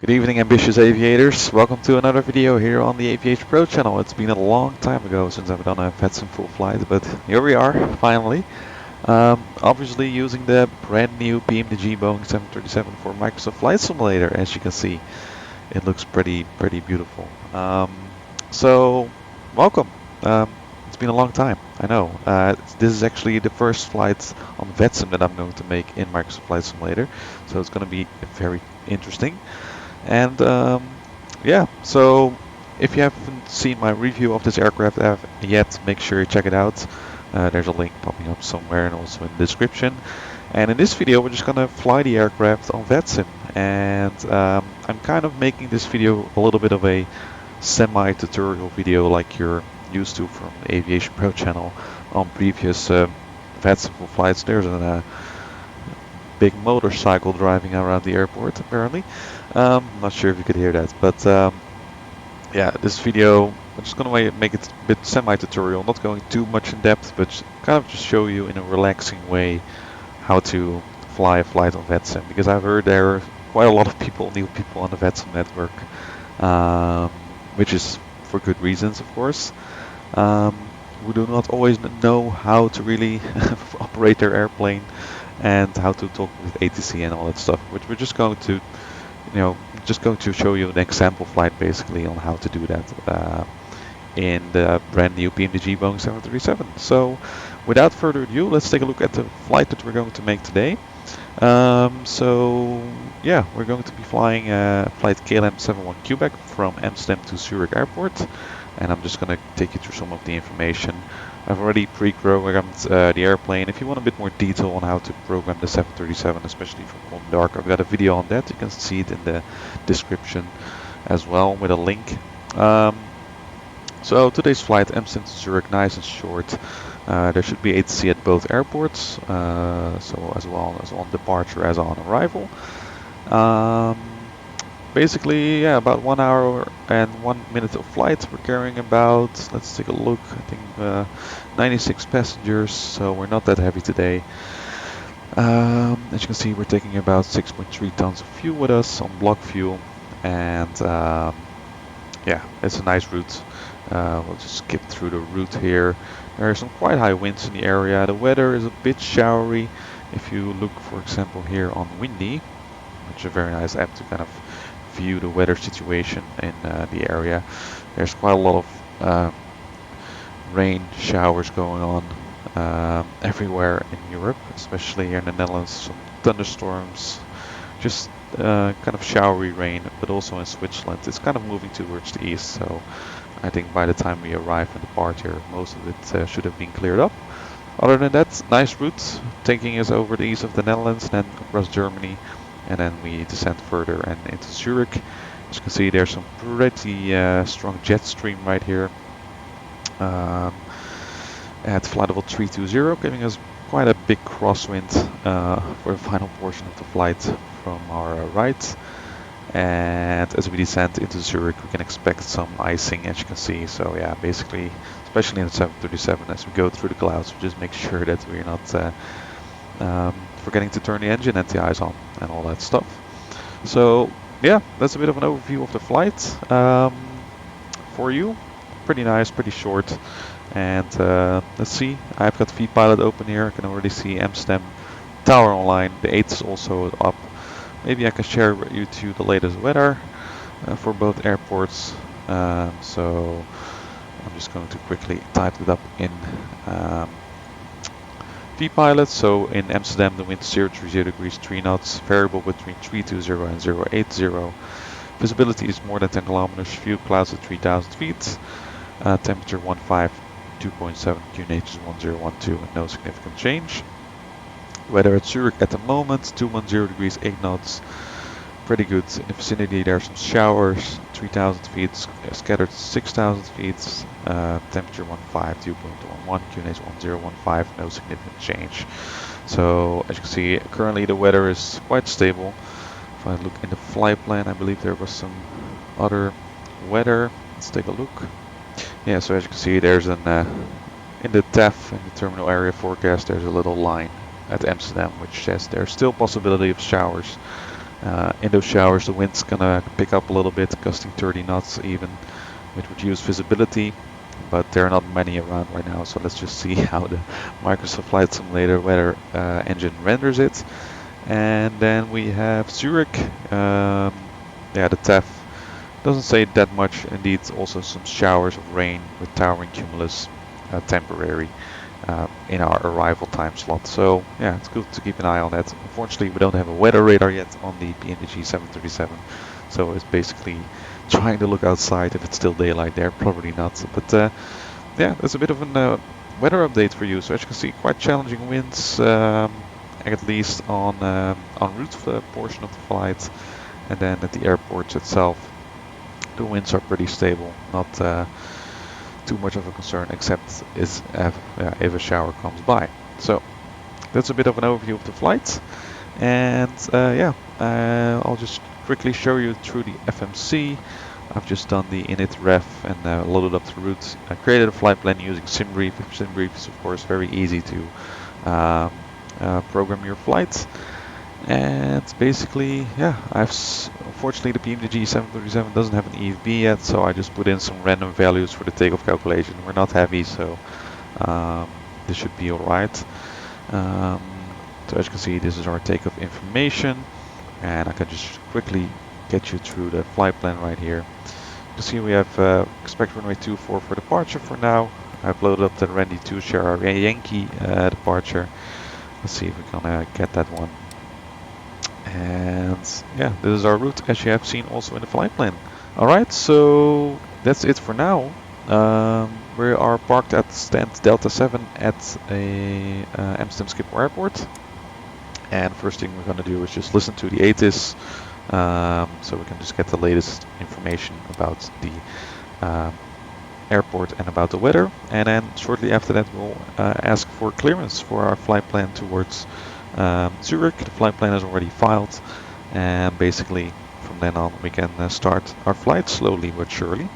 Good evening, ambitious aviators. Welcome to another video here on the AviationPro channel. It's been a long time ago since I've done a VATSIM full flight, but here we are, finally. Obviously using the brand new PMDG Boeing 737 for Microsoft Flight Simulator, as you can see. It looks pretty beautiful. So, welcome. It's been a long time, I know. This is actually the first flight on VATSIM that I'm going to make in Microsoft Flight Simulator, so it's going to be very interesting. And yeah, so if you haven't seen my review of this aircraft yet, make sure you check it out. There's a link popping up somewhere and also in the description. And in this video, we're just gonna fly the aircraft on VATSIM. And I'm kind of making this video a little bit of a semi-tutorial video like you're used to from the Aviation Pro channel on previous VATSIM full flights. There's a big motorcycle driving around the airport, apparently. Not sure if you could hear that, but yeah, this video, I'm just gonna make it a bit semi-tutorial, not going too much in depth, but kind of just show you in a relaxing way how to fly a flight on VATSIM, because I've heard there are quite a lot of people, new people on the VATSIM network, which is for good reasons, of course. Who do not always know how to really operate their airplane and how to talk with ATC and all that stuff, which we're just going to, just going to show you an example flight basically on how to do that in the brand new PMDG Boeing 737. So without further ado, let's take a look at the flight that we're going to make today. So yeah, we're going to be flying flight KLM71 Quebec from Amsterdam to Zürich Airport, and I'm just going to take you through some of the information. I've already pre-programmed the airplane. If you want a bit more detail on how to program the 737, especially from Home Dark, I've got a video on that. You can see it in the description as well with a link. So today's flight, Amsterdam to Zurich, nice and short. There should be ATC at both airports, so as well as on departure as on arrival. Basically, yeah, about 1 hour and 1 minute of flight. We're carrying about, let's take a look, I think 96 passengers, so we're not that heavy today. As you can see, we're taking about 6.3 tons of fuel with us on block fuel, and yeah, it's a nice route. We'll just skip through the route here. There are some quite high winds in the area. The weather is a bit showery. If you look, for example, here on Windy, which is a very nice app to kind of view the weather situation in the area. There's quite a lot of rain showers going on everywhere in Europe, especially here in the Netherlands. Some thunderstorms, just kind of showery rain, but also in Switzerland it's kind of moving towards the east, so I think by the time we arrive and depart here, most of it should have been cleared up. Other than that, nice route, taking us over the east of the Netherlands, then across Germany, and then we descend further and into Zurich. As you can see, there's some pretty strong jet stream right here at flight level 320, giving us quite a big crosswind for the final portion of the flight from our right. And as we descend into Zurich, we can expect some icing, as you can see. So yeah, basically, especially in the 737, as we go through the clouds, we just make sure that we're not forgetting to turn the engine anti-ice on and all that stuff. So yeah, that's a bit of an overview of the flight for you. Pretty nice, pretty short. And let's see, I've got vPilot open here. I can already see Amsterdam Tower online. The 8 is also up. Maybe I can share with you the latest weather for both airports. So I'm just going to quickly type it up in vPilot. So in Amsterdam, the wind 030 degrees, 3 knots, variable between 320 and 080. Visibility is more than 10 kilometers, few clouds at 3,000 feet. Temperature 15, 2.7, QNH is 1012, and no significant change. Weather at Zurich at the moment, 210 degrees, 8 knots. Pretty good. In the vicinity there are some showers, 3,000 feet, scattered 6,000 feet. Temperature 15, 2.11, QNH 1015, no significant change. So as you can see, currently the weather is quite stable. If I look in the flight plan, I believe there was some other weather. Let's take a look. Yeah, so as you can see, there's an in the TAF, in the terminal area forecast, there's a little line at Amsterdam which says there's still possibility of showers In those showers, the wind's gonna pick up a little bit, gusting 30 knots even, with reduced visibility. But there are not many around right now, so let's just see how the Microsoft Flight Simulator weather engine renders it. And then we have Zurich. Yeah, the TAF doesn't say that much. Indeed, also some showers of rain with towering cumulus, temporary, in our arrival time slot. So yeah, it's good to keep an eye on that. Unfortunately, we don't have a weather radar yet on the PMDG 737, so it's basically trying to look outside if it's still daylight there. Probably not, but yeah, there's a bit of a weather update for you. So as you can see, quite challenging winds, at least on route portion of the flight, and then at the airports itself, the winds are pretty stable. Not too much of a concern, except if a shower comes by. So that's a bit of an overview of the flight, and yeah, I'll just quickly show you through the FMC. I've just done the init ref and loaded up the route. I created a flight plan using SimBrief. SimBrief is of course very easy to program your flight. And basically, yeah, unfortunately the PMDG 737 doesn't have an EFB yet, so I just put in some random values for the takeoff calculation. We're not heavy, so this should be alright. So as you can see, this is our takeoff information, and I can just quickly get you through the flight plan right here. You can see we have expect runway 24 for departure for now. I've loaded up the Randy 2 share our Yankee departure. Let's see if we can get that one. And yeah, this is our route as you have seen also in the flight plan. Alright, so that's it for now. We are parked at stand Delta 7 at a Amsterdam Schiphol Airport. And first thing we're going to do is just listen to the ATIS, so we can just get the latest information about the airport and about the weather. And then shortly after that we'll ask for clearance for our flight plan towards Zurich. The flight plan is already filed, and basically from then on we can start our flight slowly but surely.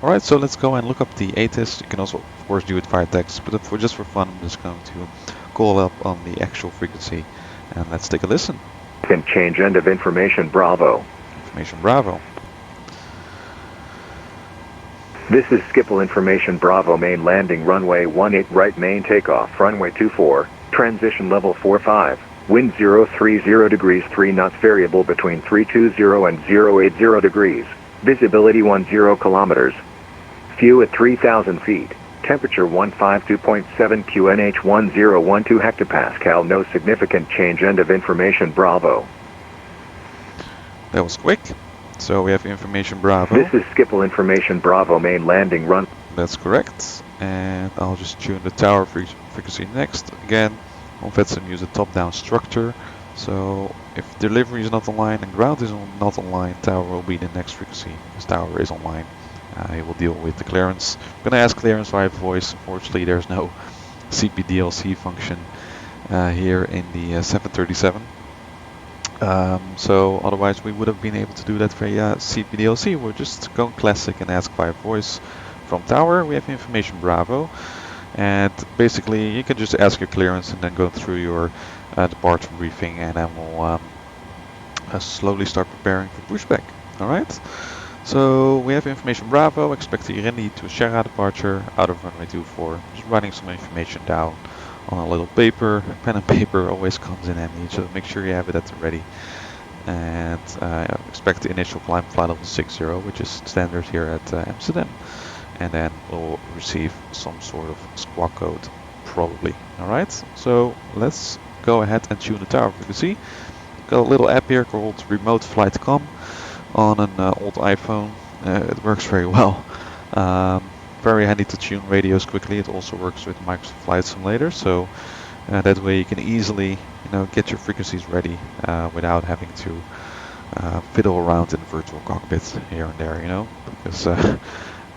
Alright, so let's go and look up the ATIS. You can also of course do it via text, but just for fun I'm just going to call up on the actual frequency, and let's take a listen. Can change end of information Bravo. Information Bravo. This is Schiphol information Bravo, main landing runway 18 right, main takeoff runway 24, transition level 45, wind 030 degrees 3 knots, variable between 320 and 080 degrees, visibility 10 kilometers, fuel at 3,000 feet, temperature 152.7 QNH 1012 hectopascal, no significant change, end of information Bravo. That was quick. So we have information Bravo. This is Schiphol information Bravo, main landing run. That's correct. And I'll just tune the tower frequency next. Again, on VATSIM use a top-down structure. So if delivery is not online and ground is not online, tower will be the next frequency. This tower is online. It will deal with the clearance. I'm going to ask clearance via voice. Unfortunately, there's no CPDLC function here in the 737. So otherwise we would have been able to do that via CPDLC. We're just going classic and ask via voice. From tower we have information Bravo, and basically you can just ask your clearance and then go through your departure briefing, and then we'll slowly start preparing for pushback. Alright, so we have information Bravo, expect the Randy to Sierra departure out of runway 24. Just writing some information down on a little paper. Pen and paper always comes in handy, so make sure you have it at the ready. And expect the initial climb flight level 60, which is standard here at Amsterdam. And then we'll receive some sort of squawk code, probably. Alright, so let's go ahead and tune the tower frequency. Got a little app here called Remote Flight Com on an old iPhone. It works very well. Very handy to tune radios quickly. It also works with Microsoft Flight Simulator, so that way you can easily, get your frequencies ready without having to fiddle around in virtual cockpits here and there, because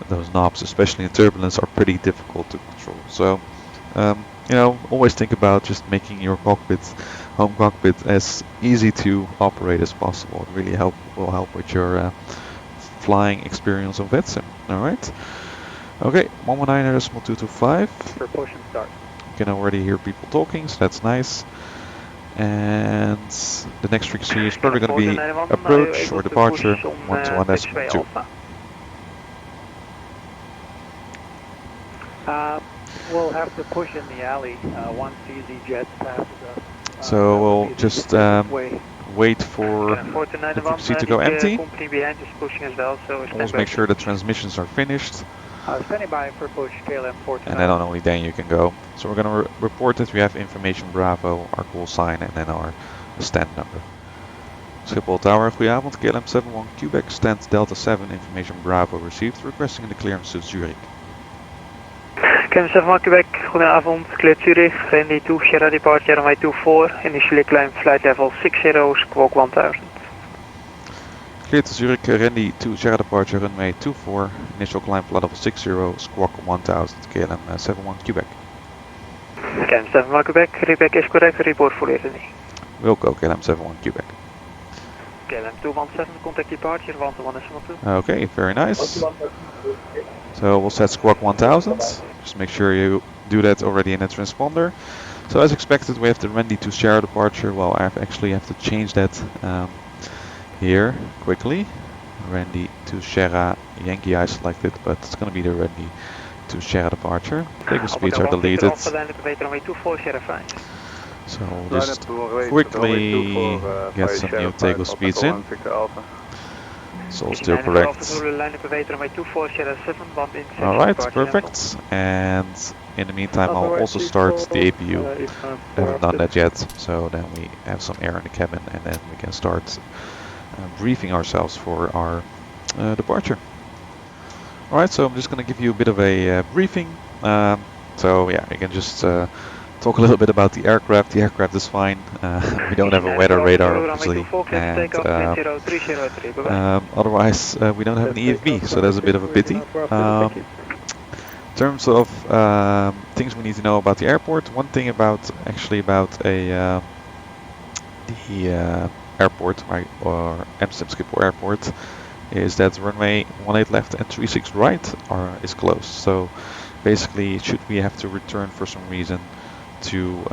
those knobs, especially in turbulence, are pretty difficult to control. So, always think about just making your home cockpit, as easy to operate as possible. It really will help with your flying experience on VATSIM. All right. Okay, 119.225. For push and start. You can already hear people talking, so that's nice. And the next frequency is probably going to be approach or departure 121.2. We'll have to push in the alley once easy jet passes us. So we'll just wait for the frequency to go empty. Company behind is pushing as well, so Always make sure the transmissions are finished. Standing by for push KLM 49. And then only then you can go. So we're going to report that we have information Bravo, our call sign, and then our stand number. Schiphol Tower, goedenavond, KLM 71 Quebec, stand Delta 7, information Bravo received, requesting the clearance to Zurich. KLM 71 Quebec, goedenavond, cleared Zurich, Randy 2, Sierra departure runway 24, initially climb flight level 60, squawk 1000. Cleared to Zurich, Randy 2, Sierra departure runway 24, initial climb flight level 60, squawk 1000, KLM 71 Quebec. KLM 71 Quebec, Quebec is correct, report fully ready. Wilco, KLM 71 Quebec. KLM 217, contact departure, 121.2. Okay, very nice. So we'll set squawk 1000, just make sure you do that already in the transponder. So as expected we have the Randy to Sierra departure. Well, I actually have to change that here quickly. Randy to Sierra Yankee I selected, but it's going to be the Randy to Sierra departure. Takeoff speeds are deleted. So we'll just quickly get some new takeoff speeds in. It's all still correct. Alright, perfect. And in the meantime I'll also start the APU. I haven't done that yet, so then we have some air in the cabin and then we can start briefing ourselves for our departure. Alright, so I'm just going to give you a bit of a briefing. So yeah, you can just talk a little bit about the aircraft. The aircraft is fine. We don't have a weather radar, obviously, and otherwise we don't have an EFB, so that's a bit of a pity. In terms of things we need to know about the airport, one thing about the airport, or Amsterdam Schiphol Airport, is that runway 18 left and 36 right is closed. So basically, should we have to return for some reason to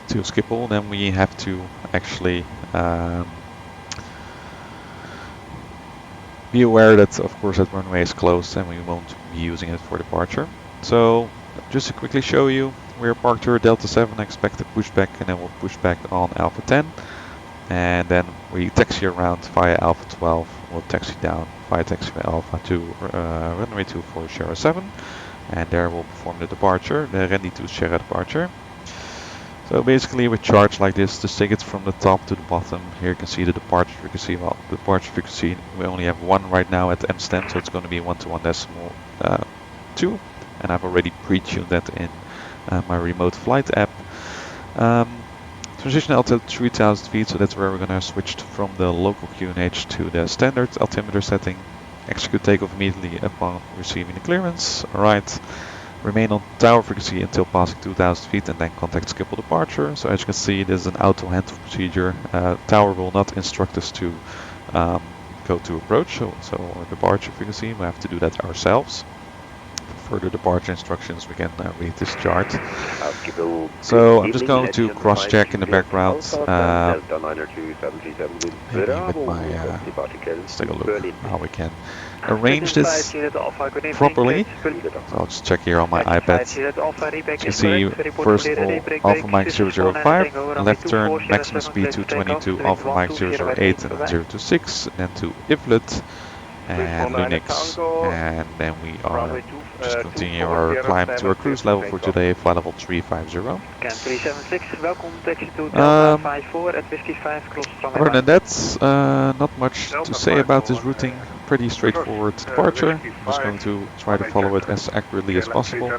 Schiphol, then we have to actually be aware that of course that runway is closed and we won't be using it for departure. So just to quickly show you, we're parked here at Delta 7, expect a pushback, and then we'll push back on Alpha 10, and then we taxi around via Alpha 12, we'll taxi down via taxiway Alpha to runway 24 Sierra 7. And there we'll perform the departure, the Randy to Sierra departure. So basically with charts like this, just take it from the top to the bottom. Here you can see the departure frequency. Well, the departure frequency, we only have one right now at Amsterdam, so it's going to be 121.2. And I've already pre-tuned that in my remote flight app. Transition altitude 3000 feet, so that's where we're going to switch from the local QNH to the standard altimeter setting. Execute takeoff immediately upon receiving the clearance. Alright. Remain on tower frequency until passing 2000 feet and then contact Schiphol departure. So as you can see, this is an auto handoff procedure. Tower will not instruct us to go to approach, so our departure frequency, we have to do that ourselves. For further departure instructions, we can read this chart. So I'm just going to cross-check in the background. Maybe with my, let's take a look how we can arrange this properly. So I'll just check here on my iPad. As you see, first of all, Alpha Mike 005, left turn, maximum speed 222, Alpha Mike 008 and 026, and then to Iplet and Lunix, and then we are just continue our climb to our cruise level for today, flight level 350. Other than that, not much to say about this routing. Pretty straightforward departure. I'm just going to try to follow it as accurately as possible.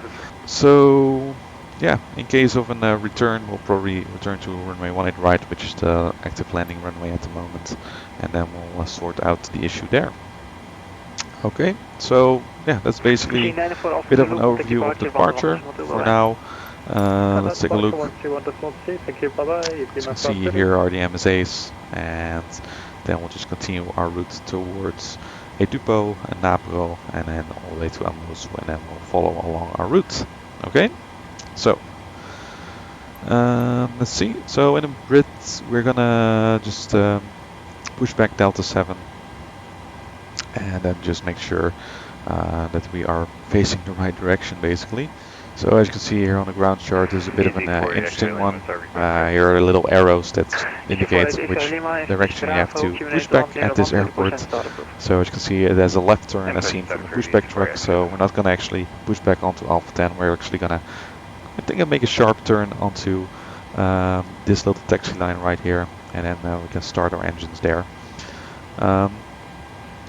So yeah, in case of a return, we'll probably return to runway 18 right, which is the active landing runway at the moment, and then we'll sort out the issue there. Okay, so yeah, that's basically a bit of an overview of the departure. For now, let's take a look. As you can see, here are the MSAs, and then we'll just continue our route towards Edupo and Napro, and then all the way to Amosu, and then we'll follow along our route. Okay, so Let's see. So in a Brit, we're gonna just push back Delta 7 and then just make sure that we are facing the right direction, basically. So as you can see here on the ground chart, there's a bit of an interesting one. Here are the little arrows that indicate which direction you have to push back at this airport. So as you can see, it has a left turn as seen from the pushback truck. So we're not going to actually push back onto Alpha 10. We're actually going to, I think, make a sharp turn onto this little taxi line right here, and then we can start our engines there.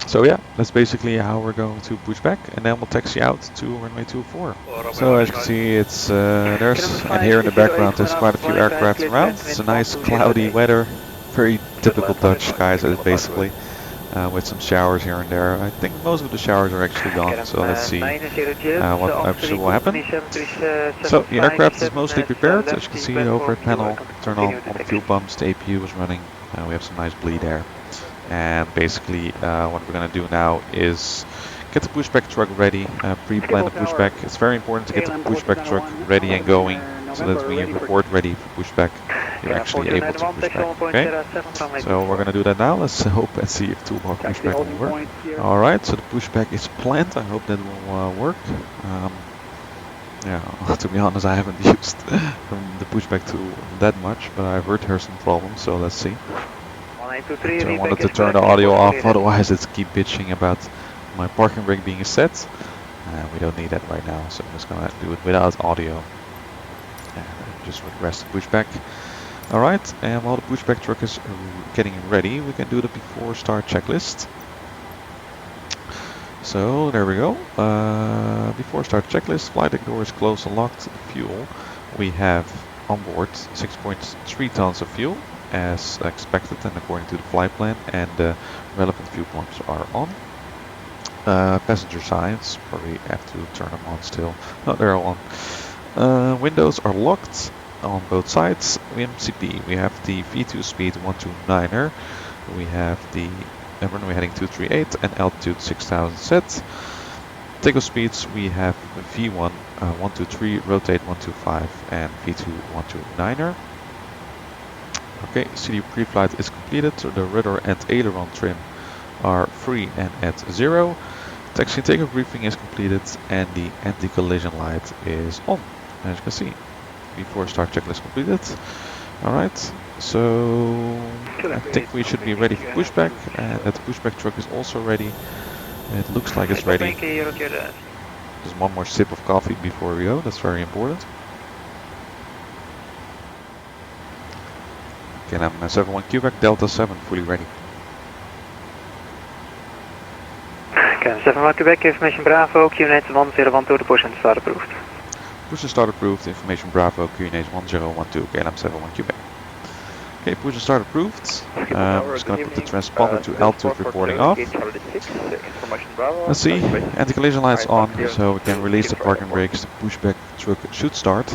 So yeah, that's basically how we're going to push back, and then we'll taxi out to runway 24. So as you can see, it's and here in the background there's quite a few aircraft around. It's a nice cloudy weather, very typical Dutch skies basically, with some showers here and there. I think most of the showers are actually gone, so let's see what actually will happen. So the aircraft is mostly prepared. As you can see, the overhead panel, turn on all the fuel pumps, the APU is running, we have some nice bleed air. And basically what we're going to do now is get the pushback truck ready, pre-plan the pushback. It's very important to get the pushback truck ready and going, so that when you report ready for pushback, you're actually able to push back, okay? So we're going to do that now. Let's hope and see if toolbar pushback will work. Alright, so the pushback is planned. I hope that will work. Yeah, to be honest, I haven't used the pushback tool that much, but I've heard there's some problems, so let's see. So I wanted to turn the audio off, otherwise it's keep bitching about my parking brake being set. We don't need that right now, so I'm just gonna do it without audio. And just request the pushback. Alright, and while the pushback truck is getting ready, we can do the before start checklist. So there we go. Before start checklist, flight deck door is closed and locked. Fuel, we have on board 6.3 tons of fuel, as expected and according to the flight plan, and the relevant fuel pumps are on. Passenger signs, probably have to turn them on still. No, they're all on. Windows are locked on both sides. MCP, we have the V2 speed 129er, we have the runway heading 238 and altitude 6000 set. Takeoff speeds, we have V1 123, rotate 125 and V2 129er. Okay, CD pre-flight is completed, so the rudder and aileron trim are free and at 0. Taxi and takeoff briefing is completed and the anti-collision light is on, as you can see. Before start checklist completed. Alright, so I think we should be ready for pushback, and that pushback truck is also ready. It looks like it's ready. Just one more sip of coffee before we go, that's very important. Okay, I'm 71 Quebec, Delta 7, fully ready. Okay, 71 Quebec, information Bravo, QNH 1012, the push and start approved. Push and start approved, information Bravo, QNH 1012, KLM 71 Quebec. Okay, push and start approved. I'm just going to put the transponder to altitude reporting off. Let's see, anti-collision lights on, so we can release the parking brakes. The pushback truck should start.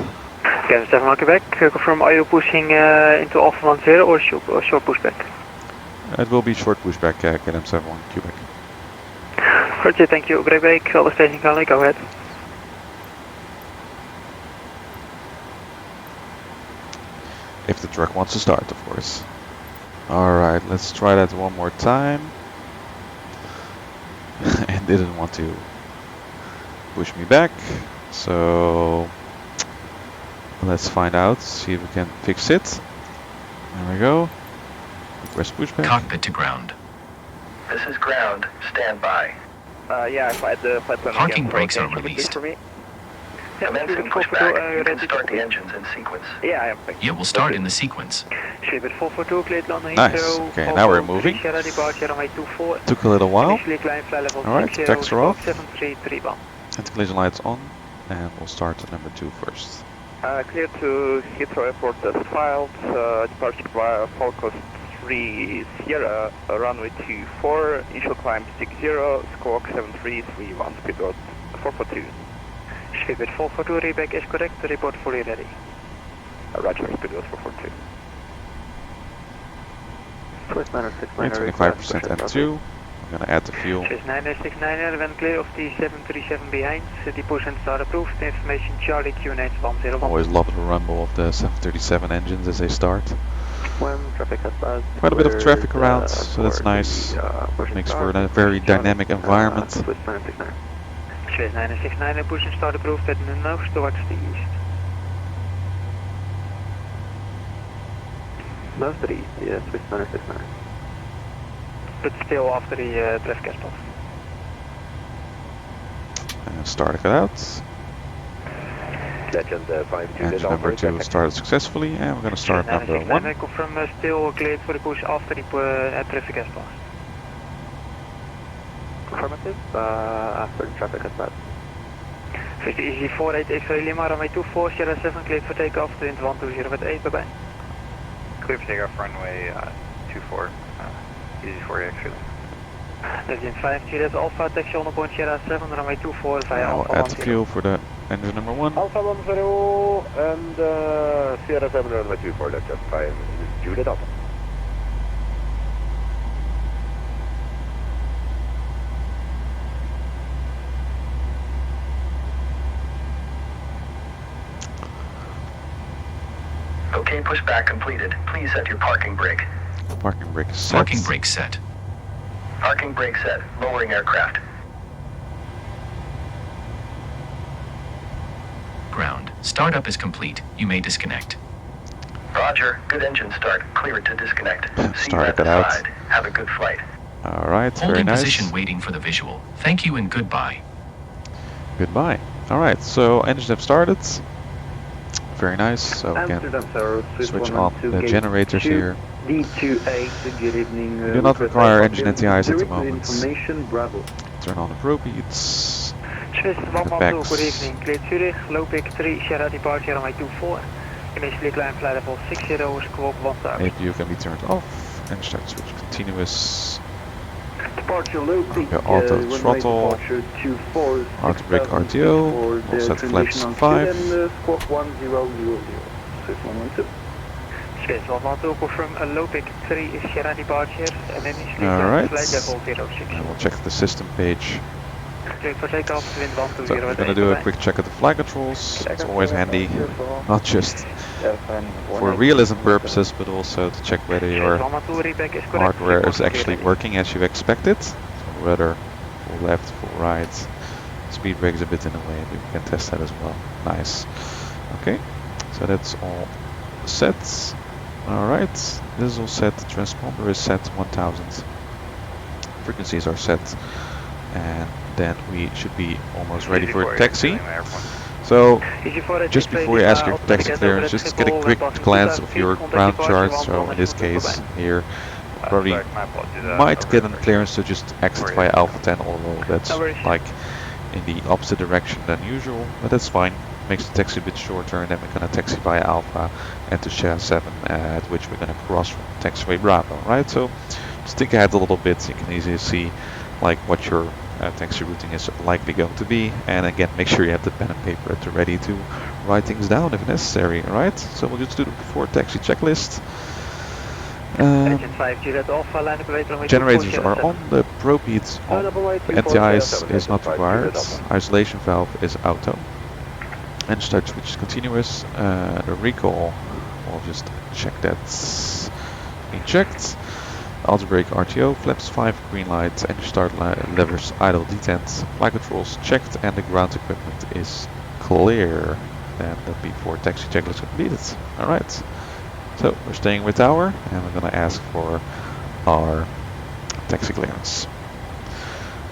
Okay, 71 Quebec, confirm, are you pushing into Alpha 10 or short pushback? It will be short pushback, KLM 71 Quebec. Roger, thank you. Brake, all the station currently, go ahead. If the truck wants to start, of course. Alright, let's try that one more time. And didn't want to push me back, so let's find out, see if we can fix it. There we go. Request pushback. Cockpit to ground. This is ground. Stand by. Yeah, I find the flight plan. Parking brakes are released. Commencing pushback. You can start the engines in sequence. Yeah, It will start in the sequence. Nice. Okay, now we're moving. Took a little while. Alright, tax are off. Anti-collision lights on. And we'll start at number 2 first. Clear to Heathrow Airport as filed. Departure via Falcos 3 Sierra, runway 24, initial climb 60, squawk 7331, speed road 442. Speedbird 442, reback is correct, the report fully ready. Roger, speed road 442. 25% M2. I'm gonna add the fuel. 6969, when clear of the 737 behind, deposit and start approved, information Charlie QNH 101. Always love the rumble of the 737 engines as they start. When traffic has passed, Quite a bit of traffic around, so that's nice. Makes for a very dynamic environment. Swiss 969. 6969, push and start approved at the nose towards the east. Nose to the east, yeah, Swiss 969. But still after the traffic has passed. And start it out. Legend 52. Engine number 2 started successfully, and we're going to start number 1. I confirm still cleared for the push after the traffic has passed. Affirmative, after the traffic has passed. 50 Easy 48 X-ray Lima, runway 24, Sierra 7, cleared for takeoff, wind 120 with 8, bye bye. Clear for takeoff, runway 24, easy 48 X-ray. Legend 5, Juliet Alpha, taxi on board Sierra 7, runway 24 via I'll Alpha add 10. the fuel for the engine number 1. Alpha 10 and Sierra 7 runway 24, that's just 5, Juliet Alpha. Okay, pushback completed. Please set your parking brake. Parking brake is set. Parking brake set. Parking brake set. Lowering aircraft. Ground. Startup is complete. You may disconnect. Roger. Good engine start. Clear it to disconnect. See you Start at the it out. side. Have a good flight. Alright, very Holding nice. position waiting for the visual. Thank you and goodbye. Goodbye. Alright, so engines have started. Very nice. So again, switch on the generators here. D28, good evening. We do not require engine NTIs at the moment. Information, Bravo. Turn on the probe beats. Swiss 112, good evening, cleared Zürich, low pick 3, Sierra departure runway 24. Initially climb flight level 60, squawk 1000. APU can be turned off. And start switch continuous. Departure low peak, auto throttle. departure 24, Auto brake RTO. We'll set flaps 5. Squawk 1000. Swiss 112. Swiss 112, confirm a low pick 3, Sierra departure, and initially Alright. climb flight level 06. And we'll check the system page. Cleared for takeoff, wind 120 So we're going to do a quick check at the flight controls. It's always handy, not just for realism purposes, but also to check whether your hardware is actually working as you expected. So whether full left, full right, speed brake is a bit in the way, but we can test that as well. Nice. Okay, so that's all set. Alright, this is all set. The transponder is set 1000. Frequencies are set. And then we should be almost ready for taxi. So, just before you ask your taxi clearance, just get a quick glance of your ground chart. So in this case here, probably might get a clearance to just exit via Alpha 10, although that's like in the opposite direction than usual, but that's fine. Makes the taxi a bit shorter, and then we're gonna taxi via Alpha and to Sierra 7, at which we're gonna cross from taxiway Bravo, right? So just think ahead a little bit, so you can easily see like what your taxi routing is likely going to be, and again make sure you have the pen and paper at the ready to write things down if necessary. Alright, so we'll just do the before taxi checklist. Generators are on, the probe heat's on, the NTIs is not required, isolation valve is auto, and start switch is continuous. The recall, we'll just check that's being checked. Auto brake RTO, flaps 5, green light, engine start levers idle detent, flight controls checked, and the ground equipment is clear. And the before taxi checklist completed. Alright, so we're staying with tower, and we're gonna ask for our taxi clearance.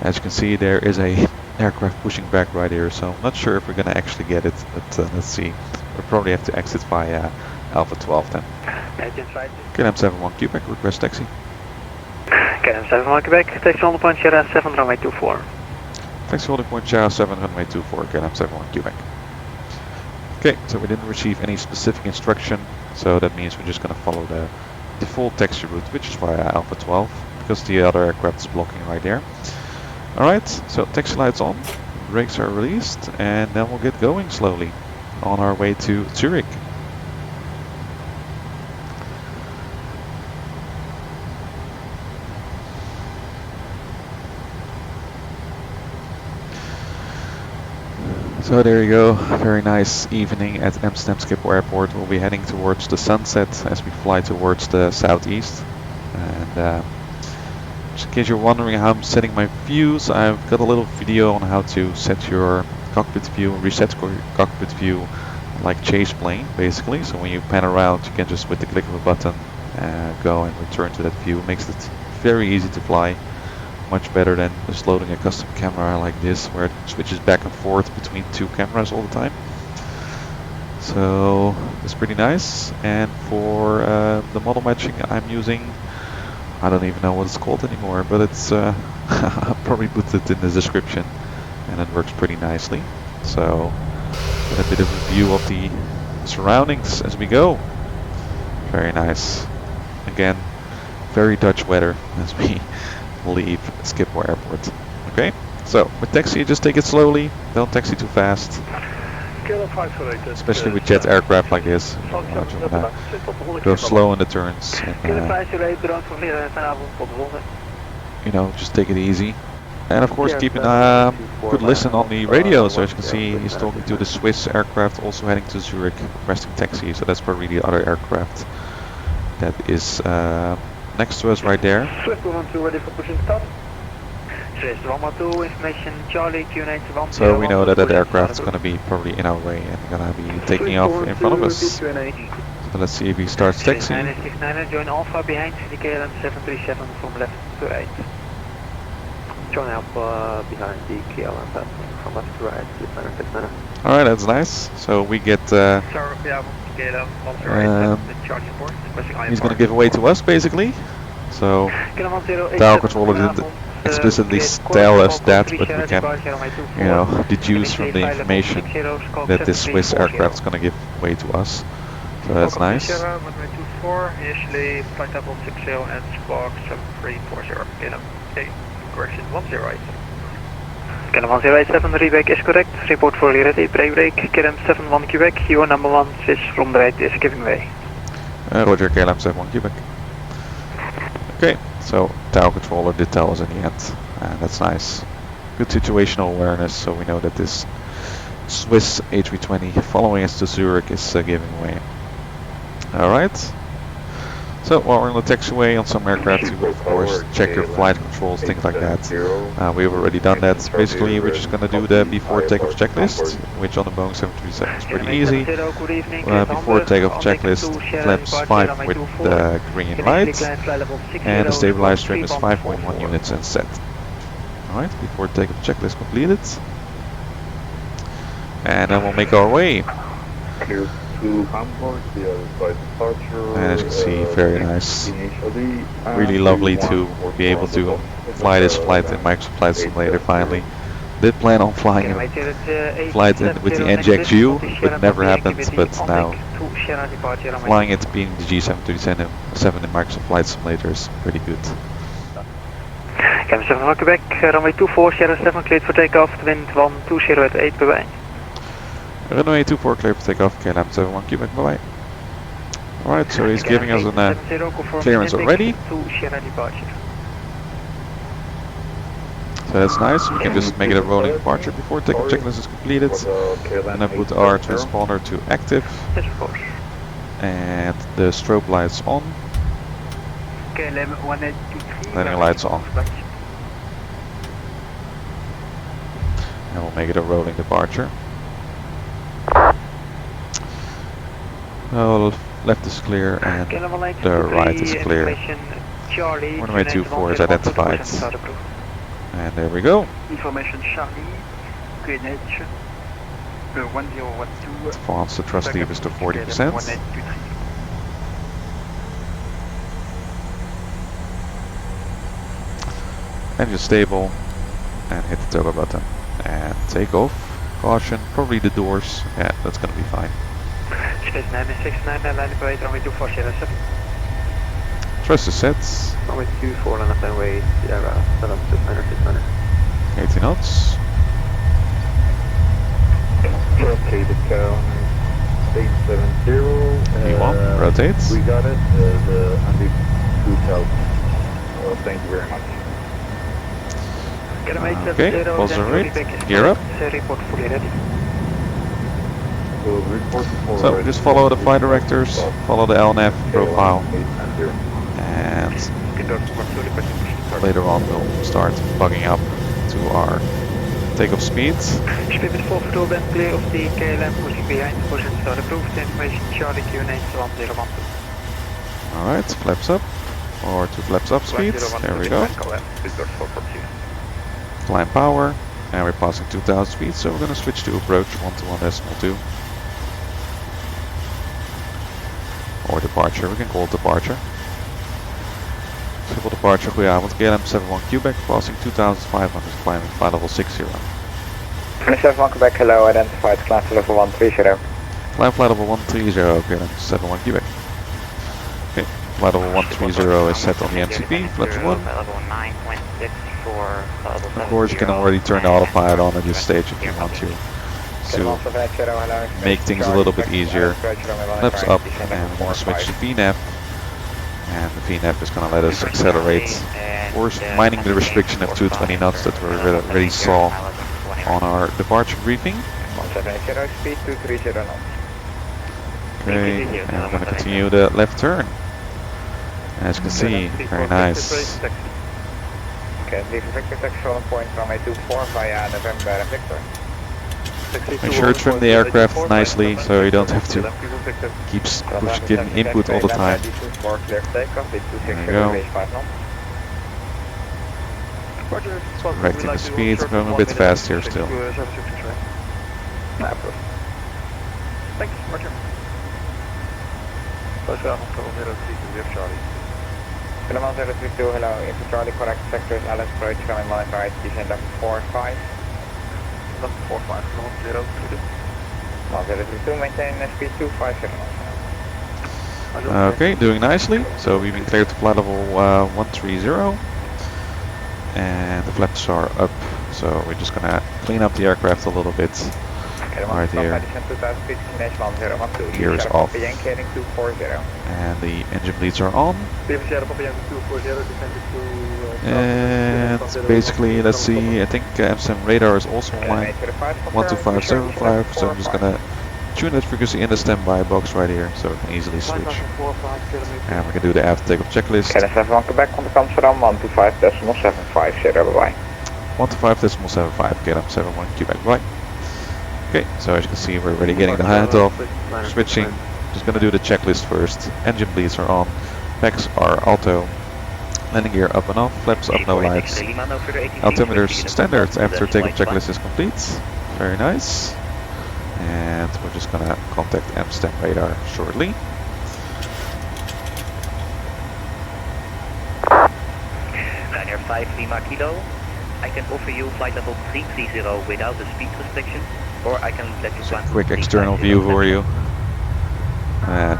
As you can see, there is a aircraft pushing back right here, so I'm not sure if we're gonna actually get it, but let's see. We'll probably have to exit via Alpha 12 then. KLM 71 Quebec, request taxi. KLM 71 Quebec, taxi holding point Sierra 7, runway 24. Taxi holding point Sierra 7, runway 24, KLM 71 Quebec. Okay, so we didn't receive any specific instruction, so that means we're just going to follow the default taxi route, which is via Alpha 12, because the other aircraft is blocking right there. Alright, so taxi lights on, brakes are released, and then we'll get going slowly on our way to Zurich. So there you go, very nice evening at Amsterdam Schiphol Airport. We'll be heading towards the sunset as we fly towards the southeast. And just in case you're wondering how I'm setting my views, I've got a little video on how to set your cockpit view, reset your cockpit view like ChasePlane basically. So when you pan around, you can just with the click of a button go and return to that view. It makes it very easy to fly. Much better than just loading a custom camera like this, where it switches back and forth between two cameras all the time. So it's pretty nice. And for the model matching, I'm using, I don't even know what it's called anymore, but it's I'll probably put it in the description, and it works pretty nicely. So get a bit of a view of the surroundings as we go. Very nice. Again, very Dutch weather as we leave Schiphol Airport. Okay, so with taxi, just take it slowly. Don't taxi too fast. Especially with jet aircraft like this. Go slow in the turns. And, just take it easy. And of course, keep a good listen on the radio. So as you can see, he's talking to the Swiss aircraft also heading to Zurich, requesting taxi. So that's probably the other aircraft that is next to us right there. Swift 112 ready for pushing start. Swift 112, information Charlie, Q9 So we know that that aircraft is going to be probably in our way and going to be taking off in front of us. So let's see if he starts taxiing. 69, join Alpha behind the KLM 737 from left to right. Join Alpha behind the KLM from left to right, 69. Alright, that's nice. So we get he's going to give away to us basically. So tower controller didn't explicitly tell us that, but we can, deduce from the information that this Swiss aircraft is going to give way to us. So that's nice. Initially flight level 60 and spark 7340. Correction 108. KLM 107, reback is correct. Report for ready, break. KLM 71 Quebec, your number 1 is from the right is giving way. Roger, KLM 71 Quebec. Okay, so tower controller did tell us in the end, and that's nice. Good situational awareness, so we know that this Swiss A320 following us to Zurich is giving way. Alright. So while we're on the taxiway on some aircraft, you will of course check your flight controls, things like that. We've already done that. Basically, we're just going to do the before takeoff checklist, which on the Boeing 737 is pretty easy. Before takeoff checklist, flaps 5 with the green light, and the stabilizer trim is 5.1 units and set. Alright, before takeoff checklist completed. And then we'll make our way. And as you can see, very nice. Really lovely to be able to fly this flight in Microsoft Flight Simulator finally. Did plan on flying flight with the NGXU, but never happened. But now flying it being the G737 in Microsoft Flight Simulator is pretty good. KLM 7 Quebec, runway 24, Sierra 7 cleared for takeoff, wind 120 at 8 bye. Runway 24 clear for takeoff, KLM 71 Quebec, bye bye. Alright, so he's giving us a clearance already. So that's nice, we can just make it a rolling departure before takeoff checklist is completed. And I put our transponder to active. And the strobe lights on. Landing lights on. And we'll make it a rolling departure. Left is clear and the right is clear. Runway 24 is identified. And there we go. Information Charlie, Greenwich, 1012. Advance the thrust levers to 40%. Engine stable. And hit the toggle button. And take off. Caution, probably the doors. Yeah, that's gonna be fine. 6969, line by runway 24, Sierra 7. Thrust is set. Runway 24, line up runway Sierra 7, 600. 80 knots. Okay, the count 870. V1, rotate. We got it. The Andy 2000. Thank you very much. Okay, pulse rate. Gear up. Report fully ready. So report for So just follow the flight directors, follow the LNAV profile, and later on we'll start bugging up to our takeoff speeds. Spirit 442 bent clear of the KLM pushing behind the position start approved information Charlie Q9 1012. Alright, flaps up, or 2 flaps up speeds, there we go. Climb power, and we're passing 2000 speeds, so we're going to switch to approach 121.2. Or departure, we can call it departure. Schiphol departure, goedenavond, KLM 71 Quebec, passing 2500, climbing flight level 60. 71 Quebec, hello, identified, climb flight level 130. Climb flight level 130, KLM 71 Quebec. Okay, flight level 130 is set on the MCP, flaps 1. Of course, you can already turn the autopilot on at this stage if you want to make things a little bit easier. Flaps up, and we're going to switch to VNAV. And the VNAV is going to let us accelerate. Of course, minding the restriction of 220 knots that we already saw on our departure briefing. Okay, and we're going to continue the left turn. As you can see, very nice. Okay, leave Victor taxi on point runway 24 via November Victor. Make sure to trim the aircraft nicely so you don't have to keep giving input all the time. There you go. Correcting the speed, going a bit fast here still. Thanks, Roger. Hello, 032, hello, into Charlie, correct sectors, LS approach, coming modified, descend level 45. Level 45, 032, maintain speed 250. Okay, doing nicely. So we've been cleared to flight level 130. And the flaps are up. So we're just gonna clean up the aircraft a little bit. Right here. Gear is off. And the engine bleeds are on. And basically, let's see, I think Amsterdam Radar is also online. 12575, so I'm just gonna tune that frequency in the standby box right here, so we can easily switch. And we can do the after takeoff checklist. KLM Quebec, contact Amsterdam, 125.750, bye-bye. 125.75, KLM 71 Quebec, bye. Okay, so as you can see, we're already getting the handoff, switching. Just gonna do the checklist first. Engine bleeds are on, packs are auto, landing gear up and off, flaps up, no lights. Altimeters standard after takeoff checklist is complete. Very nice. And we're just gonna contact Amsterdam Radar shortly. Ryanair 5 Lima Kilo, I can offer you flight level 330 without a speed restriction, or I can let you climb. Quick external view for you.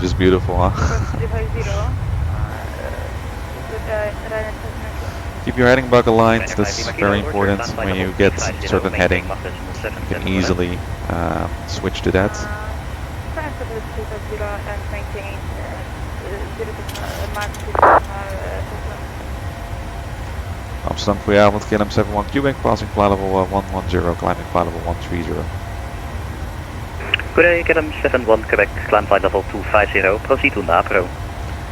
Just beautiful, huh? Keep your heading buckle aligned, that's very important. When you get certain heading, you can easily switch to that. Amsterdam, goedenavond, KLM 71 Quebec, passing flight level 110, climbing flight level 130. Good day, KLM 71 Quebec, climb flight level 250, proceed to NAPRO.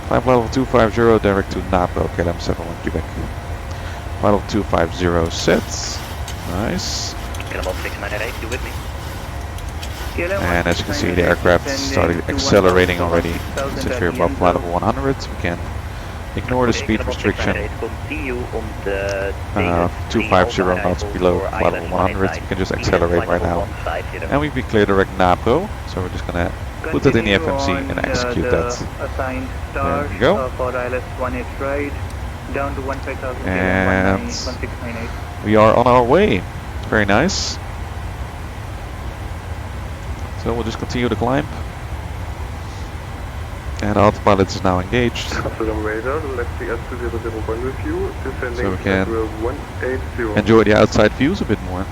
Climb flight level 250, direct to NAPRO, KLM 71 Quebec. Flight level 250 set, nice. KLM 6988, you with me? And as you can see, the aircraft started accelerating already. Since we're above flight level 100, we can ignore the speed restriction. 250 knots below flight level 100, we can just accelerate right now. And we've been cleared direct NAPRO, so we're just gonna put that in the FMC and execute that. There we go. And we are on our way. Very nice. So we'll just continue to climb. And autopilot is now engaged. So we can enjoy the outside views a bit more.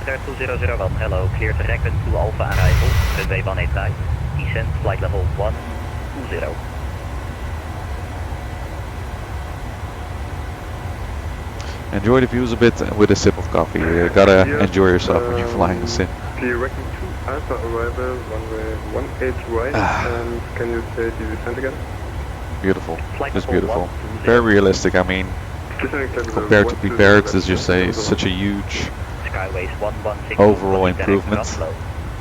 There 2001, hello, clear direct to Alpha arrival, runway 18 right, descent flight level 120. Enjoy the views a bit with a sip of coffee. You gotta enjoy yourself when you're flying the sim. Clear wrecking 2 Alpha arrival, runway 18 right, and can you say the descent again? Beautiful, Flight just level beautiful. 120. Very realistic. I mean, Descending clear compared to to prepared, the as you say, such a huge Skyways 116. overall improvement.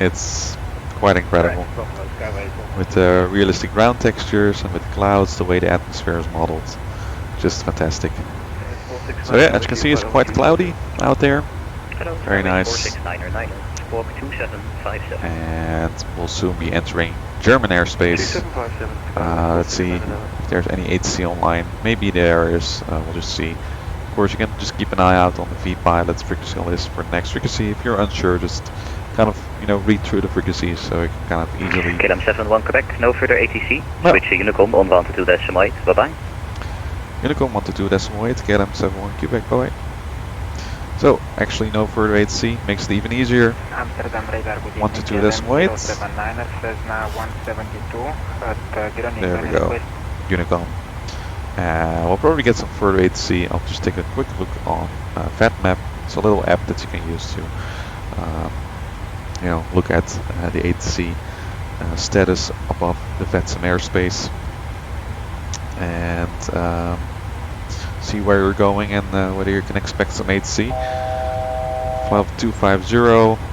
It's quite incredible. With the realistic ground textures and with the clouds, the way the atmosphere is modeled. Just fantastic. So yeah, as you can see, it's quite cloudy out there. Very nice. And we'll soon be entering German airspace. Let's see if there's any ATC online. Maybe there is. We'll just see. Of course, you can just keep an eye out on the VPilot's frequency list for the next frequency. If you're unsure, just kind of, you know, read through the frequencies so you can kind of easily. KLM 71 Quebec, no further ATC. No. Switch to Unicom on 122.8. Bye bye. Unicom 122.8, KLM 71 Quebec, bye. So, actually no further ATC, makes it even easier. Amsterdam Radar 122.8. 79 says now 172, but didn't need There we any go. request. Unicom. We'll probably get some further ATC. I'll just take a quick look on VATMap. It's a little app that you can use to, you know, look at the ATC status above the VATSIM airspace and see where you're going and whether you can expect some ATC. Flight 250.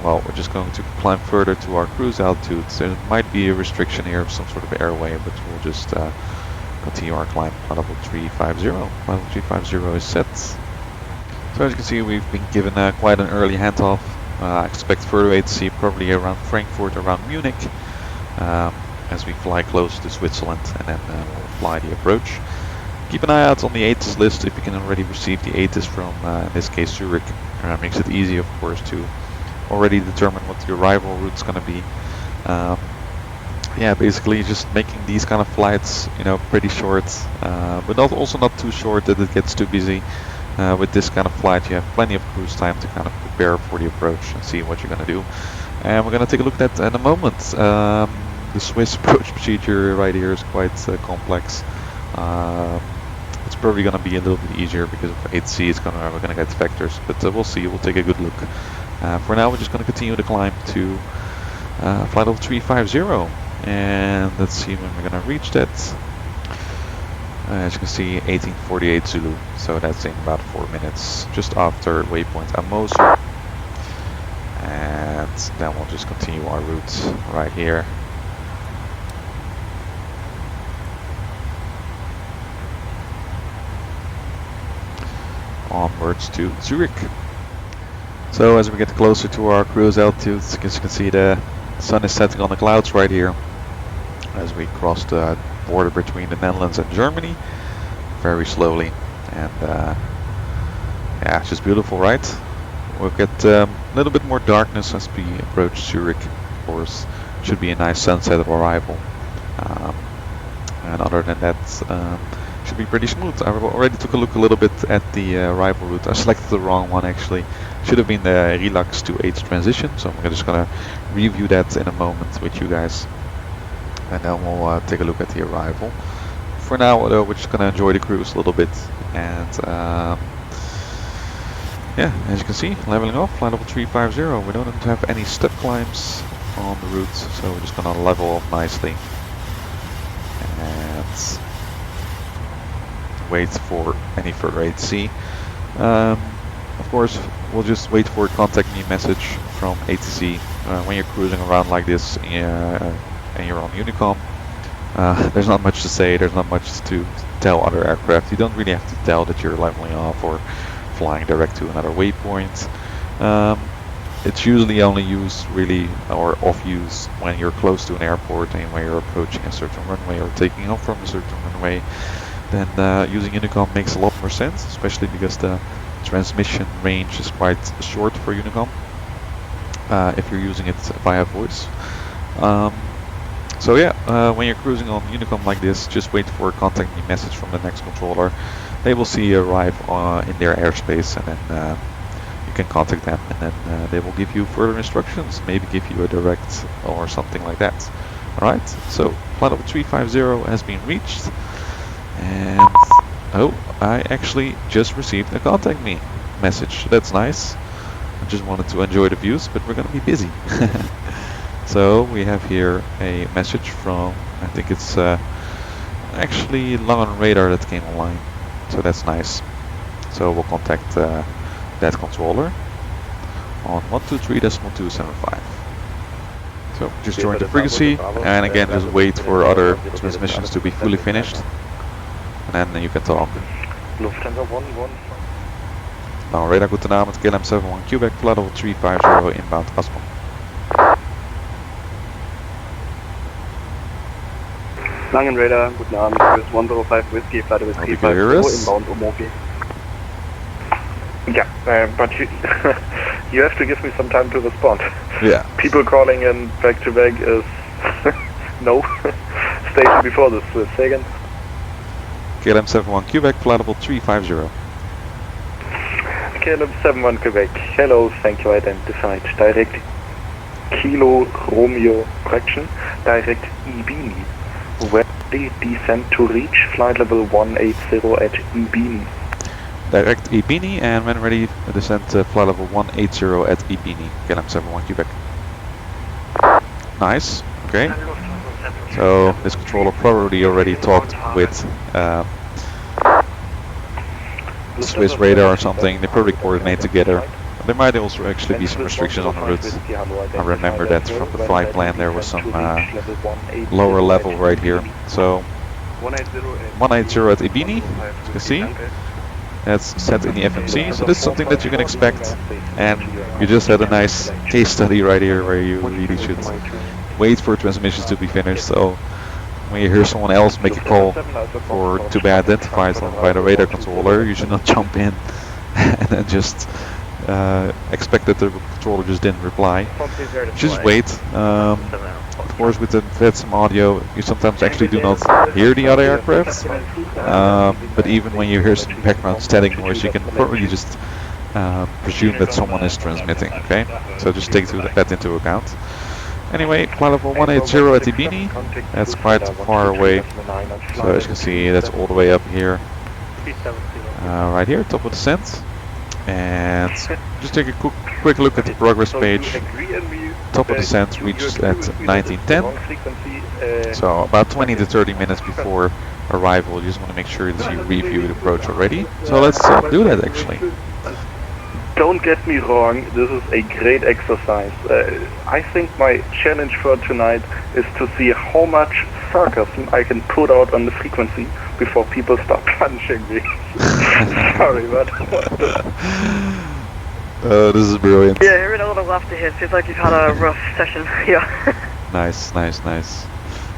Well, we're just going to climb further to our cruise altitude. There might be a restriction here of some sort of airway, but we'll just continue our climb. Flight level 350. Flight level 350 is set. So as you can see, we've been given quite an early handoff. I expect further ATC probably around Frankfurt, around Munich, as we fly close to Switzerland, and then we'll fly the approach. Keep an eye out on the ATIS list if you can already receive the ATIS from, in this case, Zurich. Makes it easy, of course, to already determine what the arrival route is going to be. Yeah, basically just making these kind of flights, you know, pretty short, but also not too short that it gets too busy. With this kind of flight, you have plenty of cruise time to kind of prepare for the approach and see what you're going to do. And we're going to take a look at that in a moment. The Swiss approach procedure right here is quite complex. It's probably going to be a little bit easier because of ATC. We're going to get vectors, but we'll see. We'll take a good look. For now, we're just going to continue the climb to flight level 350, and let's see when we're going to reach that. As you can see, 1848 Zulu, so that's in about 4 minutes, just after waypoint Amosu. And then we'll just continue our route right here. Onwards to Zurich. So as we get closer to our cruise altitude, as you can see, the sun is setting on the clouds right here as we cross the border between the Netherlands and Germany very slowly, and yeah, it's just beautiful, right? We'll get a little bit more darkness as we approach Zurich. Of course, should be a nice sunset of arrival, and other than that, should be pretty smooth. I already took a look a little bit at the arrival route. I selected the wrong one actually. Should have been the Relax to H transition, so I'm just gonna review that in a moment with you guys, and then we'll take a look at the arrival. For now, though, we're just gonna enjoy the cruise a little bit, and yeah, as you can see, leveling off, flight level 350. We don't have any step climbs on the route, so we're just gonna level off nicely and wait for any further ATC. Of course, we'll just wait for a contact me message from ATC when you're cruising around like this and you're on Unicom. There's not much to say, there's not much to tell other aircraft. You don't really have to tell that you're leveling off or flying direct to another waypoint. It's usually only used really, or off use, when you're close to an airport and when you're approaching a certain runway or taking off from a certain runway. Then using Unicom makes a lot more sense, especially because the transmission range is quite short for Unicom if you're using it via voice. So yeah, when you're cruising on Unicom like this, just wait for a contact me message from the next controller. They will see you arrive in their airspace, and then you can contact them, and then they will give you further instructions, maybe give you a direct or something like that. Alright, so flight level 350 has been reached, and oh, I actually just received a contact me message. That's nice. I just wanted to enjoy the views, but we're gonna be busy. So we have here a message from, I think it's actually Langen radar that came online. So that's nice. So we'll contact that controller on 123.275. So just join the frequency, and again just wait for other transmissions to be fully finished, and then you can talk. Lufthansa 11. Langen radar, guten Abend, KLM 71 Quebec, flight level 350 inbound Aspen. Langen Radar, guten Abend, Chris 105 Whiskey, flight level 350 inbound Omoki. Yeah, but you, you have to give me some time to respond. Yeah. People calling in back to back is no. Station before this, say again. KLM 71 Quebec, flight level 350. KLM 71 Quebec, hello, thank you, identified. Direct Kilo Romeo correction, direct Ibini. Where they descend to reach flight level 180 at Ibini. Direct Ibini, and when ready, descend flight level 180 at Ibini, KLM 71 Quebec. Nice, okay. So this controller probably already talked with Swiss radar or something. They probably coordinate together. There might also actually be some restrictions on the route. I remember that from the flight plan there was some lower level right here. So 180 at Ibini, as you can see. That's set in the FMC, so this is something that you can expect. And you just had a nice case study right here where you really should wait for transmissions to be finished. So when you hear someone else make a call to be identified by the radar controller, you should not jump in and then just expect that the controller just didn't reply. Just wait. Of course, with the VATSIM audio, you sometimes actually do not hear the other aircraft. But even when you hear some background static noise, you can probably just presume that someone is transmitting. Okay, so just take that into account. Anyway, flight level 180 at Ibini. That's quite far away. So as you can see, that's all the way up here. Right here, top of descent. And just take a quick look at the progress page. Top of descent reached at 1910. So about 20 to 30 minutes before arrival, you just want to make sure that you review the approach already. So let's do that actually. Don't get me wrong, this is a great exercise. I think my challenge for tonight is to see how much sarcasm I can put out on the frequency before people start punching me. Sorry, but this is brilliant. Yeah, hearing all the laughter here feels like you've had a rough session. Yeah. Nice.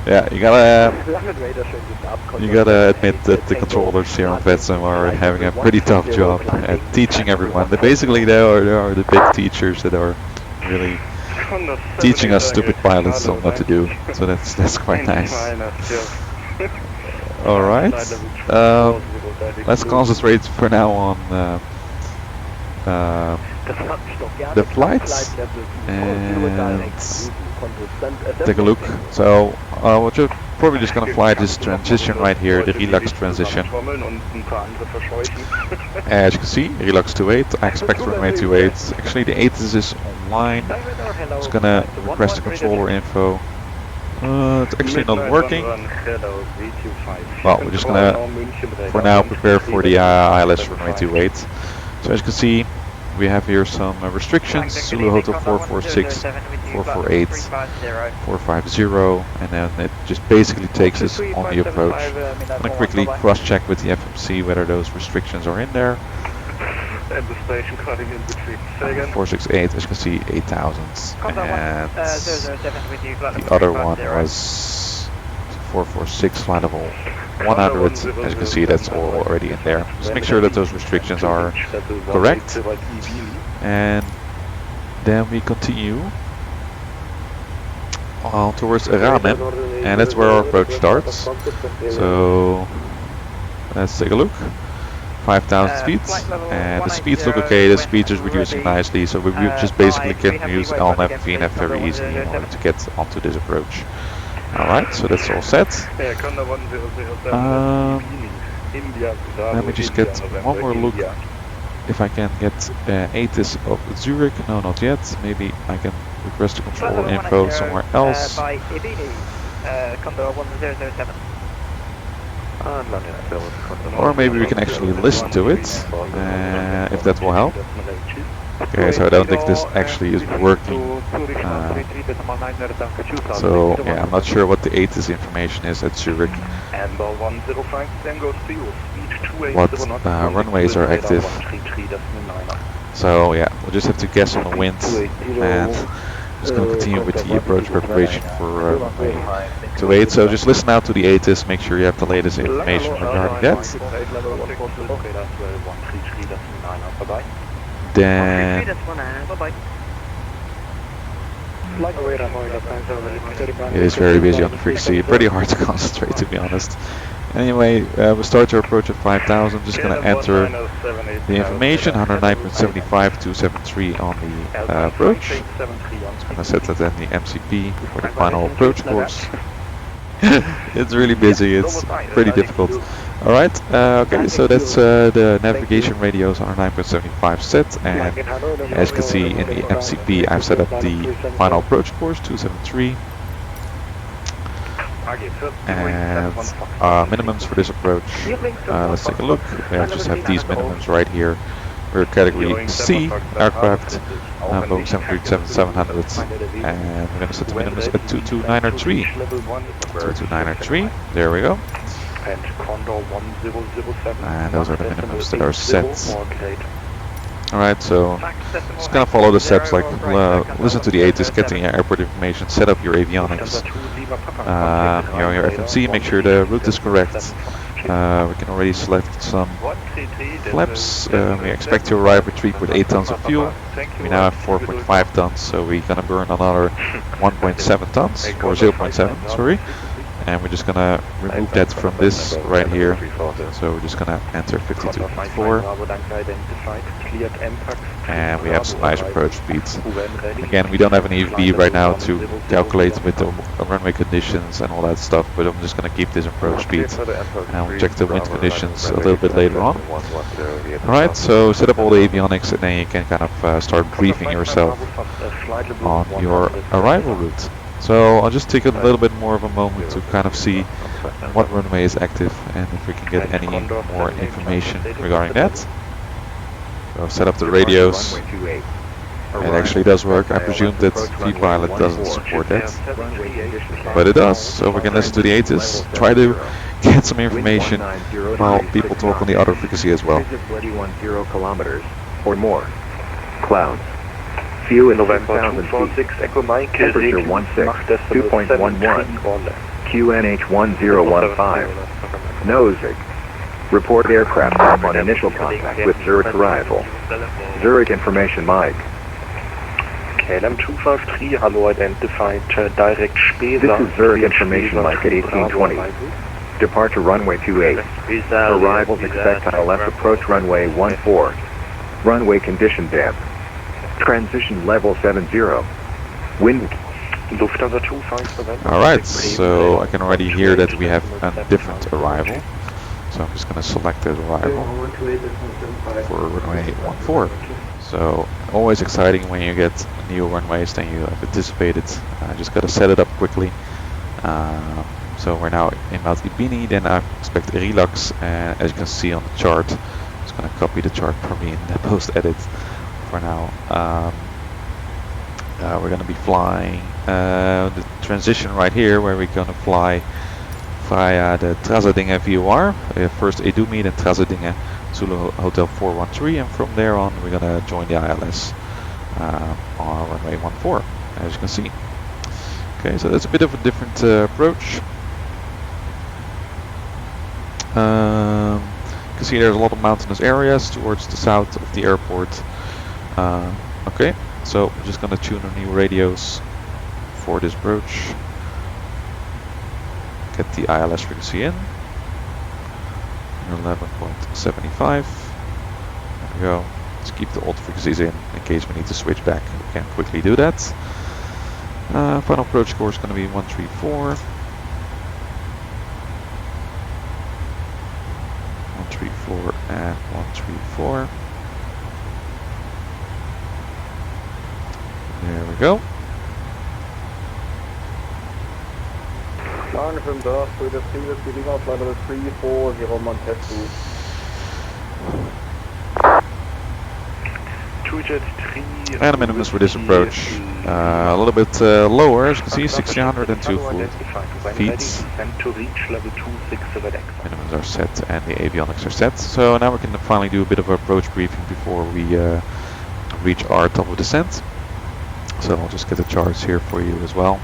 Yeah, you gotta admit that the controllers here on VATSIM are having a pretty tough job at teaching everyone. Basically, they are the big teachers that are really teaching us stupid pilots on what to do. So that's quite nice. All right. Let's concentrate for now on the flights and take a look. So what you're probably just gonna fly this transition right here, the Relux transition. As you can see, Relux 28, I expect runway 28. Actually the ATIS is online. It's gonna request the controller info. It's actually not working. Well, we're just gonna, for now, prepare for the ILS runway 28. So as you can see, we have here some restrictions. Zulu Hotel 446, 448, 450, and then it just basically takes us on the approach. I'm going to quickly cross-check with the FMC whether those restrictions are in there. and the station cutting in between. Say again. 468, as you can see, 8,000. And the other one was 446, flight level 100. As you can see, that's all already in there. Just make sure that those restrictions are correct. And then we continue on towards EHAM, and that's where our approach starts. So let's take a look. 5,000 feet, and the speeds look okay. The speed is reducing nicely, so we just basically can use LNAV, VNAV very easily in order to get onto this approach. Alright, so that's all set. Let me just get one more look if I can get ATIS of Zurich. No, not yet. Maybe I can request a control info somewhere else. By Ibini, Condor 1007. Or maybe we can actually listen to it, if that will help. Okay, so I don't think this actually is working. So yeah, I'm not sure what the ATIS information is at Zurich. What runways are active. So yeah, we'll just have to guess on the wind, and just going to continue with the approach preparation for runway 28. So just listen out to the ATIS, make sure you have the latest information regarding that. Then it is very busy on the frequency, pretty hard to concentrate, to be honest. Anyway, we'll start our approach at 5,000. Just going to enter the information, 109.75 273 on the approach. Just going to set that in the MCP for the final approach course. It's really busy, it's pretty difficult. Alright, okay, so that's the navigation radios on 9.75 set, and as you can see in the MCP I've set up the final approach course 273. And minimums for this approach, let's take a look. We just have these minimums right here. We're category C aircraft, Boeing 737-700, and we're going to set the minimums at 22903. 22903, there we go. And those are the minimums that are set. Alright, so just gonna follow the steps, like listen to the ATIS, get the airport information, set up your avionics, your FMC, make sure the route is correct. We can already select some flaps. We expect to arrive at 3.8 tons of fuel. We now have 4.5 tons, so we're gonna burn another 1.7 tons, or 0.7, sorry. And we're just gonna remove that from this right here. So we're just gonna enter 52.4. And we have some nice approach speeds. Again, we don't have an EFB right now to calculate with the runway conditions and all that stuff, but I'm just gonna keep this approach speed. And we'll check the wind conditions a little bit later on. Alright, so set up all the avionics and then you can kind of start briefing yourself on your arrival route. So I'll just take a little bit more of a moment to kind of see what runway is active and if we can get any more information regarding that. So I've set up the radios. It actually does work. I presume that vPilot doesn't support that, but it does. So we can listen to the ATIS, try to get some information while people talk on the other frequency as well. 21 kilometers or more. Clouds. Few in November 246 Echo Mike, temperature 16, 2.11, QNH 1015, Nosig. Report aircraft on initial contact with Zurich arrival. Zurich information Mike. KLM 253, hello, identified direct Spesa. This is Zurich information Mike at 1820. Departure runway 28. Arrivals expect ILS approach runway 14. Runway condition damp. Transition level 70. Wind. Alright, so I can already hear that we have a different arrival. So I'm just going to select that arrival for runway 14. So always exciting when you get new runways than you have anticipated. Just got to set it up quickly. So we're now in Mount Ibini, then I expect a relax, and as you can see on the chart, I'm just going to copy the chart probably in the post-edit. For now, we're going to be flying the transition right here, where we're going to fly via the Trasadinge VOR, first Edumi, then Trasadinge Zulu Hotel 413, and from there on we're going to join the ILS on runway 14, as you can see. Okay, so that's a bit of a different approach. You can see there's a lot of mountainous areas towards the south of the airport. Okay, so I'm just going to tune our new radios for this approach. Get the ILS frequency in. 11.75. There we go. Let's keep the old frequencies in case we need to switch back. We can quickly do that. Final approach score is going to be 134. 134 and 134. There we go. Langen from Dorf with the previously legal flight level 340 Montesquieu. 2Jet 3. And the minimums for this approach a little bit lower, as you can see, 1602 feet. To reach level 26 Minimums are set and the avionics are set. So now we can finally do a bit of an approach briefing before we reach our top of descent. So I'll just get the charts here for you as well.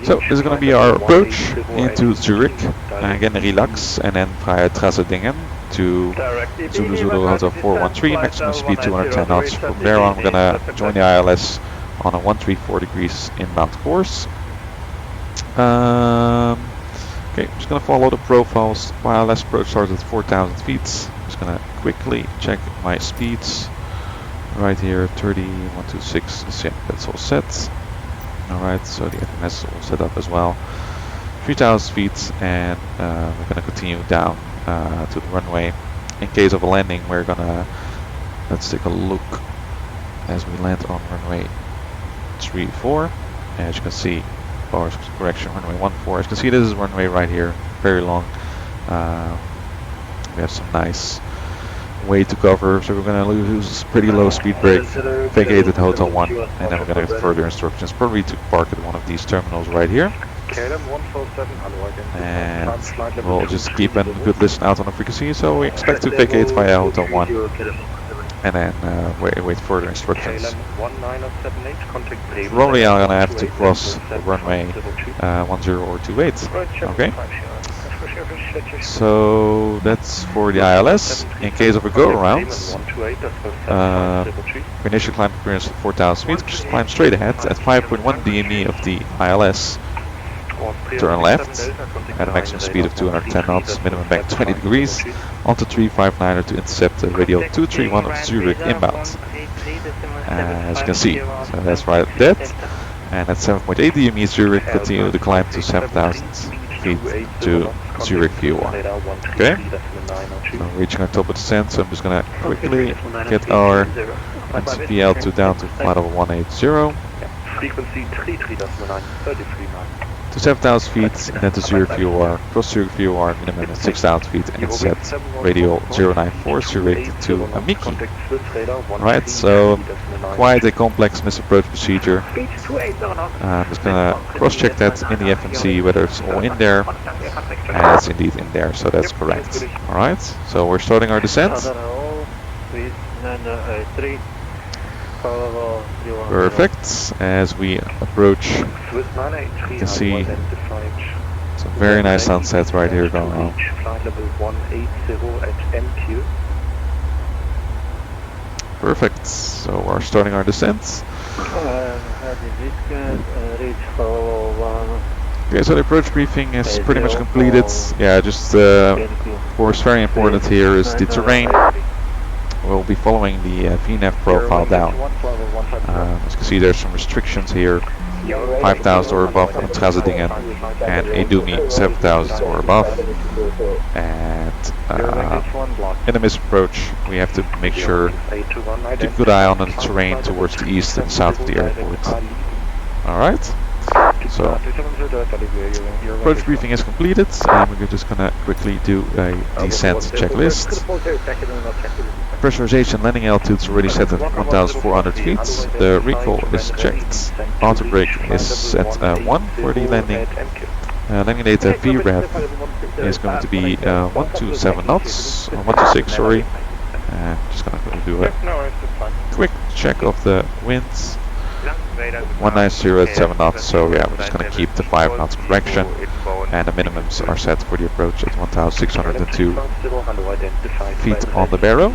So this is going to be our approach into Zurich, again relax, and then via Trasedingen to Zulu Zulu Hotel 413, maximum speed 210 knots. From there on we're going to join the ILS on a 134 degrees inbound course. Okay, I'm just going to follow the profiles. My ILS approach starts at 4,000 feet. I'm just going to quickly check my speeds. Right here, 30, 126, yeah, that's all set. Alright, so the FMS is all set up as well. 3,000 feet, and we're going to continue down to the runway. In case of a landing, we're going to, let's take a look as we land on runway 34. As you can see, or correction, runway 14. As you can see, this is runway right here, very long. We have some nice way to cover, so we're going to lose pretty low speed brake, vacate at Hotel 1, and then we're going to get further instructions, probably to park at one of these terminals right here. And we'll just keep a good listen out on the frequency, so we expect to vacate via Hotel 1, and then wait further instructions. Probably I'm going to have to cross the runway 10 or 28, okay? So that's for the ILS. In case of a go-around, initial climb appearance at 4,000 feet, just climb straight ahead at 5.1 DME of the ILS. Turn left at a maximum speed of 210 knots, minimum bank 20 degrees, onto 359er to intercept the radio 231 of Zurich inbound. As you can see, so that's right at that. And at 7.8 DME Zurich, continue the climb to 7,000 feet to Zurich VOR. Okay, so reaching our top of descent, so I'm just going to quickly get our MCPL down to flight level 180. Frequency 33.9, to 7,000 feet, and then to Zurich VOR, cross Zurich VOR, minimum at 6,000 feet, and it's set radio 094 Zurich to Amiki. Right, so quite a complex misapproach procedure. I'm just gonna cross check that in the FMC whether it's all in there, and it's indeed in there, so that's correct. Alright, so we're starting our descent. Perfect. As we approach, you can see some very nice sunsets right here going on. Perfect. So we're starting our descent. Okay, so the approach briefing is pretty much completed. Yeah, just of course very important here is the terrain. We'll be following the VNAV profile down. As you can see, there's some restrictions here. 5,000 or above in Trasedingen, and Edumi 7,000 or above. And in the misapproach, we have to make sure to keep a good eye on the terrain towards the east and south of the airport. Alright, so approach briefing is completed, and we're just gonna quickly do a descent checklist. Pressurization landing altitude is already set at 1,400 feet. The recall is checked. Auto brake is set 1 for the landing. Landing data VREV is going to be 127 knots, or 126, sorry. Just gonna do a quick check of the winds. 190 at 7 knots, so yeah, we're just going to keep the 5 knots correction, and the minimums are set for the approach at 1,602 feet on the barrow.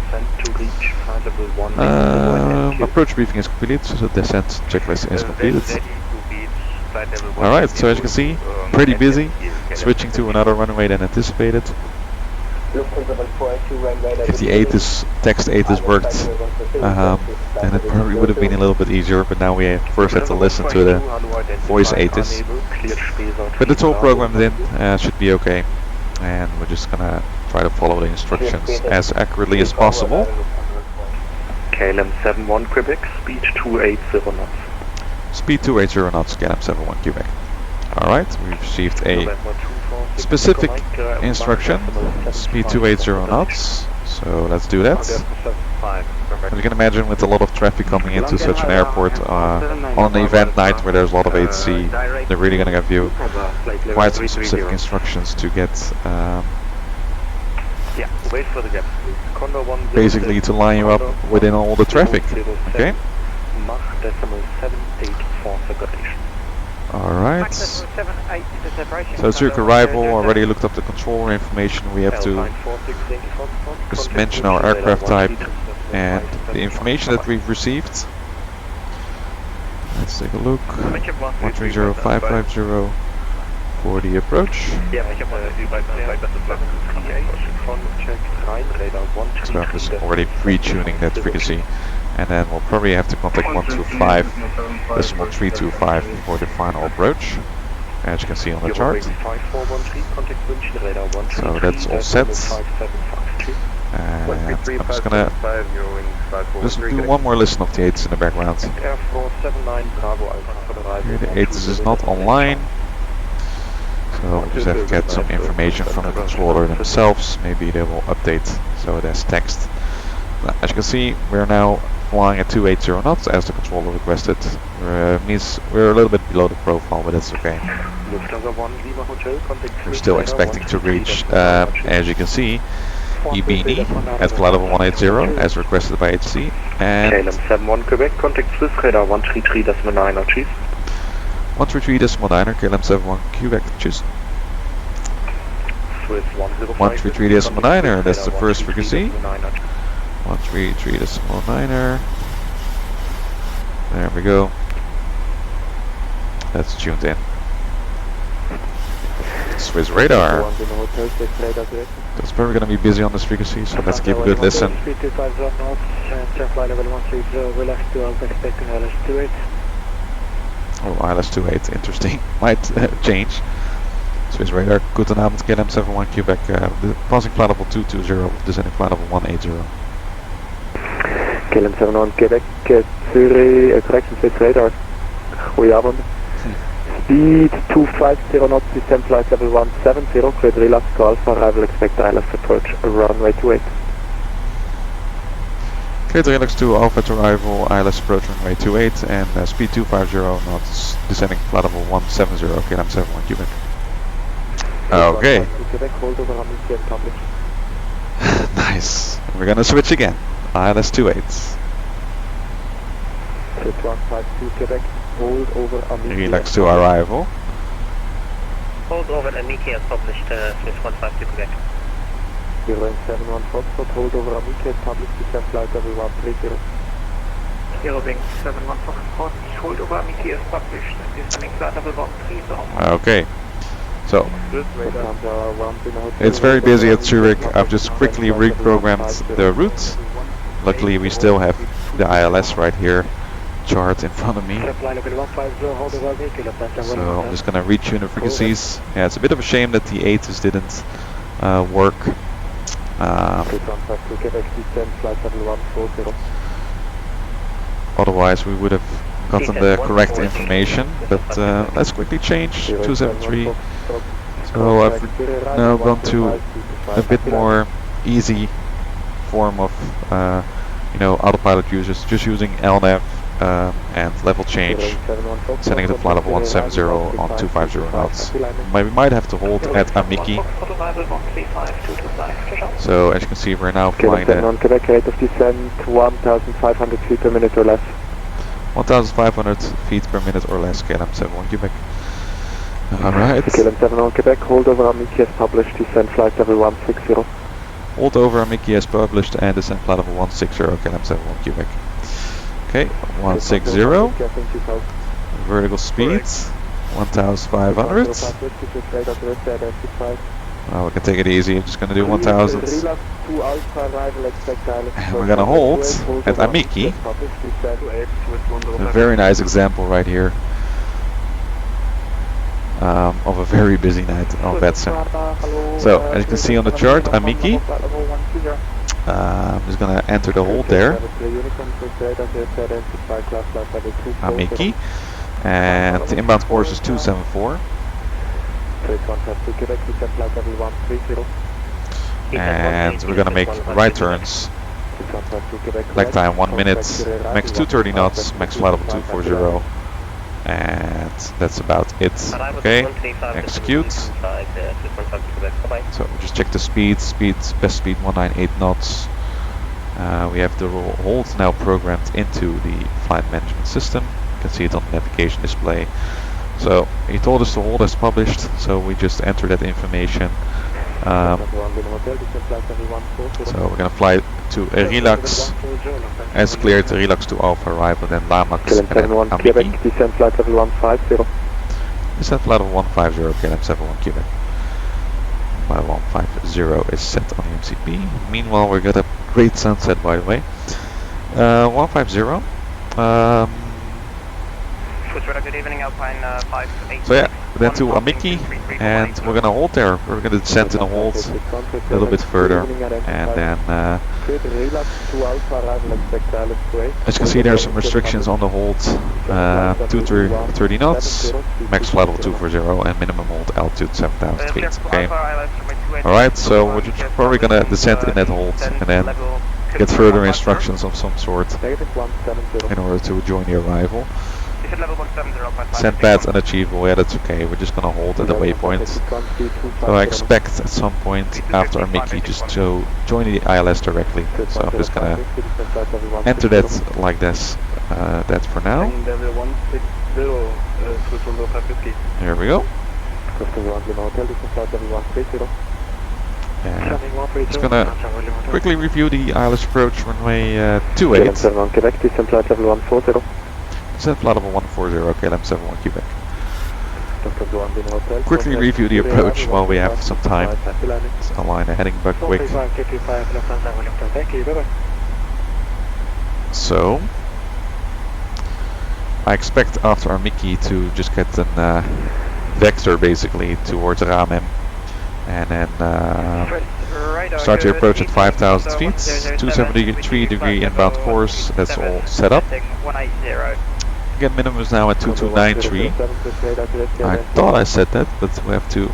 Approach briefing is completed, so the descent checklist is completed. Alright, so as you can see, pretty busy, switching to another runway than anticipated. If the ATIS, text ATIS worked, then it probably would have been a little bit easier, but now we first have to listen to the voice ATIS. But it's all programmed in, should be okay. And we're just gonna try to follow the instructions as accurately as possible. KLM 71 Quebec, speed 280 knots. Speed 280 knots, KLM 71 Quebec. Alright, we've received a specific instruction, speed 280 knots, so let's do that. As you can imagine, with a lot of traffic coming into such an airport on an event night where there's a lot of ATC, they're really going to give you quite some specific instructions to get basically to line you up within all the traffic. Okay. Alright. So Zurich arrival, already looked up the controller information. We have to just mention our aircraft type and the information that we've received. Let's take a look. 130550 for the approach. So I'm just already pre-tuning that frequency, and then we'll probably have to contact 125.325 for the final approach, as you can see on the chart. So that's all set. And I'm just gonna do one more listen of the ATIS in the background. Here the ATIS is not online, so we'll just have to get some information from the controller themselves. Maybe they will update so it has text. As you can see, we're now flying at 280 knots as the controller requested. Means we're a little bit below the profile, but that's okay. We're still expecting to reach, as you can see, EBE at flight level 180 as requested by ATC. And KLM 71 Quebec, contact Swiss radar 133.9, cheese. 133.9, KLM 71 Quebec, choose. 133.9, that's the first frequency. 133.9. There we go. That's tuned in. Swiss radar. It's probably going to be busy on this frequency, so let's give a good listen. Oh, ILS28, interesting. Might change. Swiss radar, guten Abend, KLM 71 Quebec, passing flight level 220, descending flight level 180. KLM 71 Quebec, Zürich, correction, Swiss radar. Goedenavond. Speed 250 knots, descend flight level 170, cleared relax to Alpha, arrival expect ILS approach, runway 28. Cleared relax to Alpha to arrival, ILS approach runway 28, and speed 250 knots, descending flight level 170, KLM 71 Quebec. Okay. Nice. We're gonna switch again. ILS 28. Relax to arrival. Hold over Amiki as published, Swiss 152 Quebec. 071 Foxtrot, hold over Amiki as published, descend flight level 130. 071 Foxtrot, hold over Amiki as published, descending flight level 130. Okay. So, it's very busy at Zurich. I've just quickly reprogrammed the route. Luckily we still have the ILS right here chart in front of me. So I'm just gonna retune the frequencies. Yeah, it's a bit of a shame that the ATIS didn't work. Otherwise we would have gotten the correct information, but let's quickly change 273. So I've now gone to a bit more easy form of autopilot users, just using LNAV and level change, sending it to flight level 170 on 250 knots. We might have to hold at Amiki. So as you can see, we're now flying the 1,500 feet per minute or less. 1,500 feet per minute or less, KLM 71 Quebec. Alright. KLM 71 Quebec, hold over Amiki as published, descend flight level 160. Hold over Amiki as published and descend flight level 160, KLM 71 Quebec. Okay, 160. Vertical speed, 1,500. We can take it easy, I'm just going to do 1,000. And we're going to hold at Amiki. A very nice example right here of a very busy night on VATSIM. So, as you can see on the chart, Amiki. I'm just going to enter the hold there. Amiki. And the inbound course is 274. And we're gonna make right turns. Lag time 1 minute, max 230 knots, max flight level 240. And that's about it. Okay, execute. So we just check the speed. Best speed 198 knots. We have the hold now programmed into the flight management system. You can see it on the navigation display. So he told us to hold as published, so we just enter that information. So we're gonna fly to Relax, as cleared, Relax to Alpha arrival, then Lamax, and then Amiki. Descent flight level 150. Descent flight level 150, KLM 71 Quebec. Flight 150 is set on the MCP. Meanwhile, we got a great sunset, by the way. 150. Good evening, Alpine 586. So yeah, then to Amiki, and we're gonna hold there. We're gonna descend in a hold a little bit further, and then as you can see, there are some restrictions on the hold. 230 knots, max flight level 240, and minimum hold altitude 7,000 feet. Okay. All right, so we're just probably gonna descend in that hold, and then get further instructions of some sort in order to join the arrival. Send pads unachievable, yeah, that's okay. We're just gonna hold at the waypoint. So I expect at some point after our Mickey just to join the ILS directly. So I'm just gonna enter that like this. That for now. Here we go. And just gonna quickly review the ILS approach runway 28. Descent flight level 140, KLM 71 Quebec. Quickly review the approach while we have some time. Let's align the heading back quick. So, I expect after our Mickey to just get a vector basically towards Ramem, and then start your approach at 5,000 feet, 273 degree inbound course, that's all set up. Again, minimum is now at 2293. I thought I said that, but we have to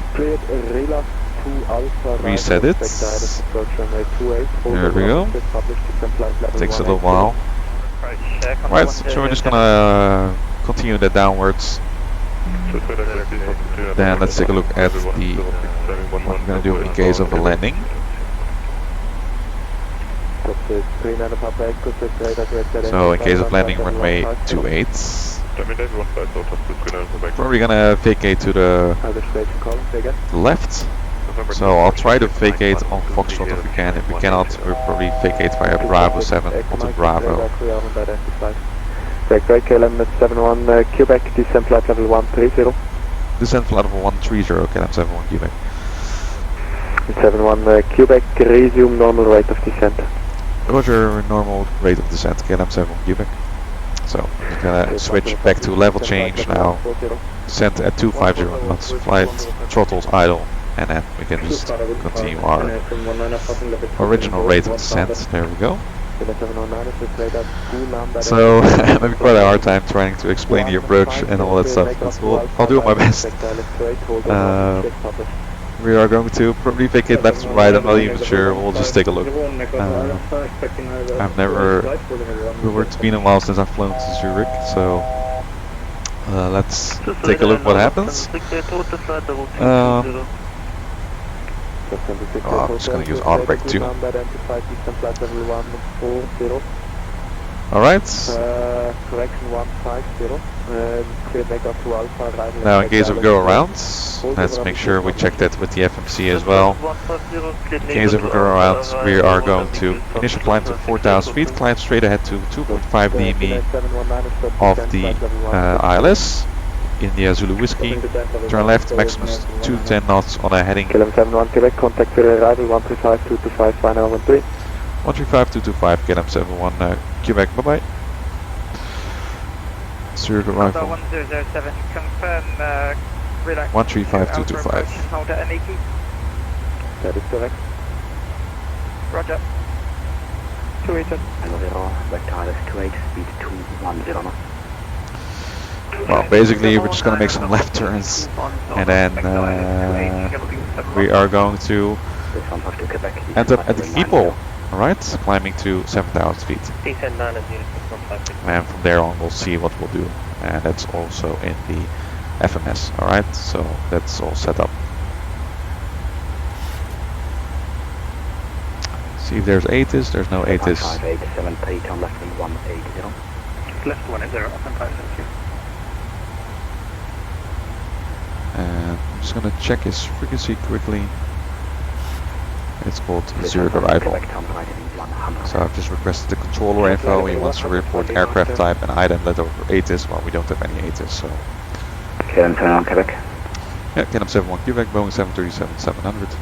reset it. There we go. Takes a little while. Right, so we're just gonna continue that downwards. Then let's take a look at what we're gonna do in case of a landing. So in case of landing runway 28, probably gonna vacate to the left. So I'll try to vacate on Foxtrot if we can. If we cannot, we'll probably vacate via Bravo 7 onto Bravo. KLM 71 Quebec, descent flight level 130. Descent flight level 130, KLM 71 Quebec. 71 Quebec, resume normal rate of descent. Roger, normal rate of descent, KLM 71 Quebec. So we're gonna switch back to level change now. Descent at 250 knots, flight throttles idle, and then we can just continue our original rate of descent. There we go. So maybe quite a hard time trying to explain the approach and all that stuff, but I'll do my best. We are going to probably vacate left and right, I'm not even sure, we'll just take a look. I've never, it's been a while since I've flown to Zurich, so let's take a look what happens. I'm just going to use auto brake too. Alright. Now in case we go around, let's make sure we check that with the FMC as well. In case we go around, we are going to initial climb to 4,000 feet, climb straight ahead to 2.5 DME of the ILS. India Zulu Whiskey, turn left, maximum 210 knots on a heading. KLM 71 Quebec, contact for arrival 135-225, final 13. 135-225, KLM 71 Quebec, bye bye. Zurich arrival. 1007, confirm 135-225. That is correct. Roger. 280. Hello, Vectalis 28, speed 210. Well, basically we're just going to make some left turns and then we are going to end up at the Schiphol, alright, climbing to 7,000 feet. And from there on we'll see what we'll do, and that's also in the FMS, alright, so that's all set up. See if there's ATIS, there's no ATIS. 5873, turn left wing 180. Left 180, open 570. And I'm just going to check his frequency quickly. It's called Zürich arrival. So I've just requested the controller info. He wants to report aircraft type and I then let over ATIS. Well, we don't have any ATIS, so. KLM 71 Quebec. Yeah, KLM 71 Quebec, Boeing 737-700.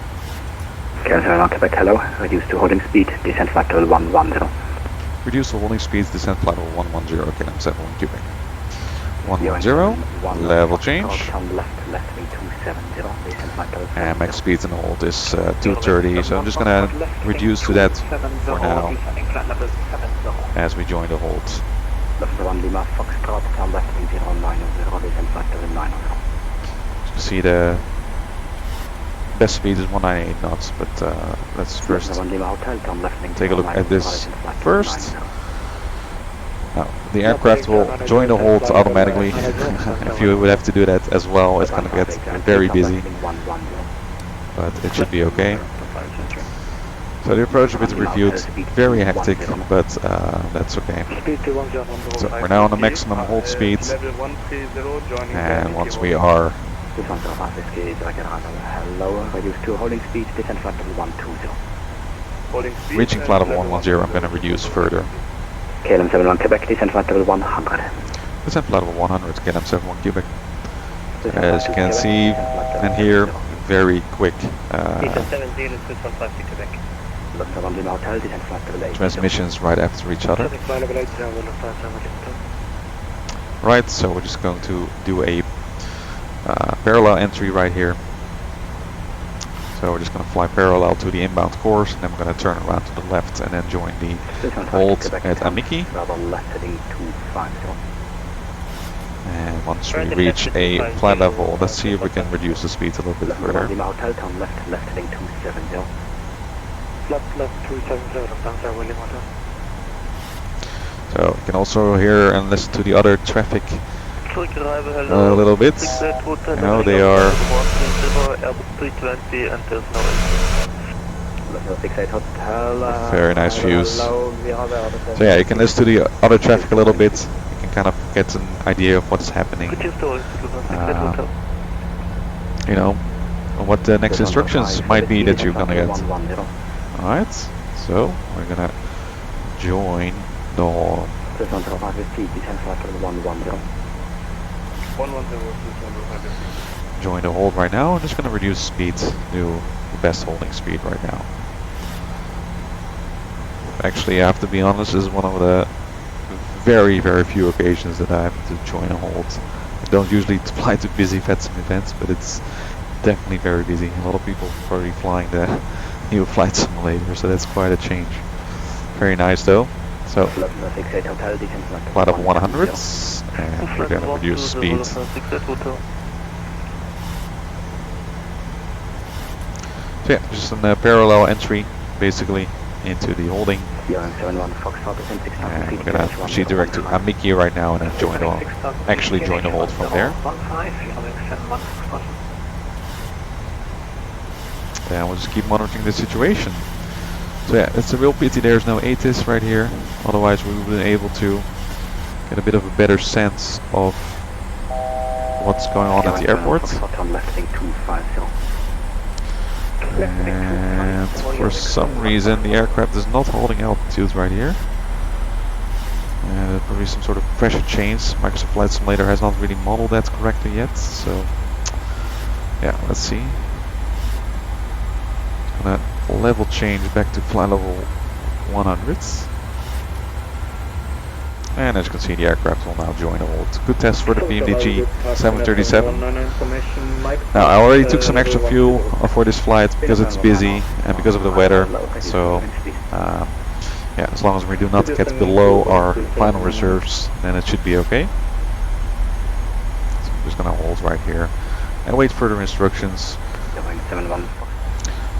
KLM 71 Quebec, hello. Reduce to holding speed, descent flight level 110. Reduce to holding speeds, descent flight level 110, KLM 71 Quebec. 110, level change. And max speed and hold is 230, so I'm just gonna reduce to that for now as we join the hold. You can see the best speed is 198 knots, but let's first take a look at this first. Now, the aircraft will join the hold automatically. If you would have to do that as well, it's going to get very busy, but it should be okay. So the approach with the review is very hectic, but that's okay. So we're now on the maximum hold speed, and once we are reaching flight level 110, I'm going to reduce further. KLM 71 Quebec, descent flight level 100. Descent flight level 100, KLM 71 Quebec. As you can see and hear, very quick transmissions right after each other. Right, so we're just going to do a parallel entry right here. So we're just going to fly parallel to the inbound course, and then we're going to turn around to the left and then join the hold at Amiki. And once we reach a flight level, let's see if we can reduce the speed a little bit further. So you can also hear and listen to the other traffic a little bit. You know, they are very nice views. So yeah, you can listen to the other traffic a little bit. You can kind of get an idea of what's happening. You know, what the next instructions might be that you're gonna get. Alright, so we're gonna join the join the hold right now. I'm just going to reduce speed to the best holding speed right now. Actually, I have to be honest, this is one of the very few occasions that I have to join a hold. I don't usually fly to busy VATSIM events, but it's definitely very busy. A lot of people are already flying the new flight simulator, so that's quite a change. Very nice though. So, flight of 100, and we're going to reduce speed. So yeah, just a parallel entry, basically, into the holding. And we're going to proceed direct to Amiki right now and then join the hold from there. And we'll just keep monitoring the situation. So yeah, it's a real pity there's no ATIS right here, otherwise we would have been able to get a bit of a better sense of what's going on at the airport. And for some reason the aircraft is not holding altitude right here. And there's probably some sort of pressure change. Microsoft Flight Simulator has not really modeled that correctly yet, so yeah, let's see. Gonna level change back to flight level 100. And as you can see, the aircraft will now join the hold. Good test for the PMDG 737. Now, I already took some extra fuel for this flight because it's busy and because of the weather. So, yeah, as long as we do not get below our final reserves, then it should be okay. I'm just gonna hold right here and wait further instructions.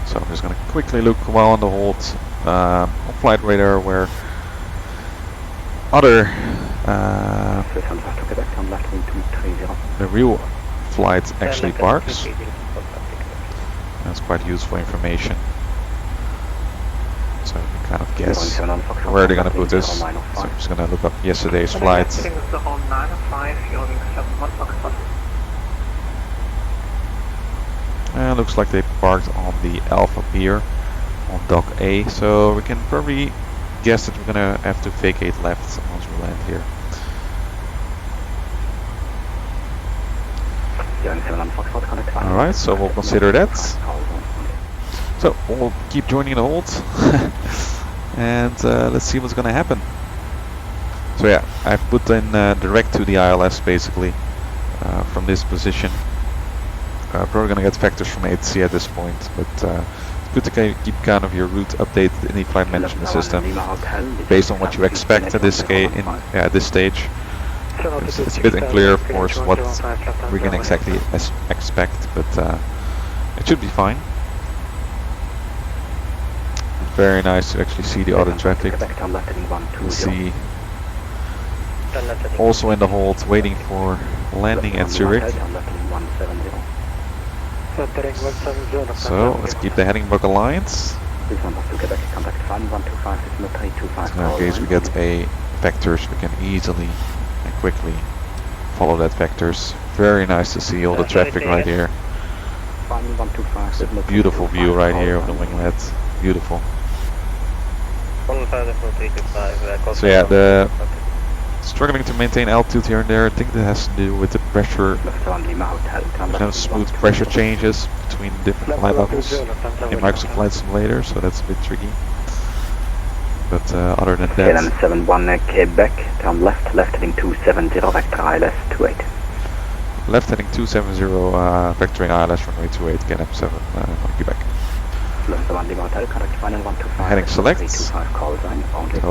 So I'm just gonna quickly look while on the hold on flight radar where other the real flight actually parks. That's quite useful information. So you can kind of guess where they're gonna put this. So I'm just gonna look up yesterday's flight. And looks like they parked on the Alpha Pier on Dock A. So we can probably guess that we're gonna have to vacate left once we land here. Alright, so we'll consider that. So we'll keep joining the hold and let's see what's gonna happen. So yeah, I've put in direct to the ILS basically from this position. Probably gonna get factors from ATC at this point, but it's good to keep kind of your route updated in the flight management system based on what you expect at this stage. It's a bit unclear, of course, what we can exactly expect, but it should be fine. Very nice to actually see the other traffic. See also in the hold, waiting for landing at Zurich. So let's keep the heading bug aligned. So in case we get a vectors, we can easily and quickly follow that vectors. Very nice to see all the traffic right here. It's a beautiful view right here of the winglet. Beautiful. So yeah, the struggling to maintain altitude here and there. I think that has to do with the pressure. There's no smooth pressure changes between different flight levels in Microsoft Flight Simulator, so that's a bit tricky. But other than that, KLM 71 Quebec, turn left, left heading 270, vector ILS 28. Left heading 270, vectoring ILS runway 28, KLM 7 Quebec. Heading select, so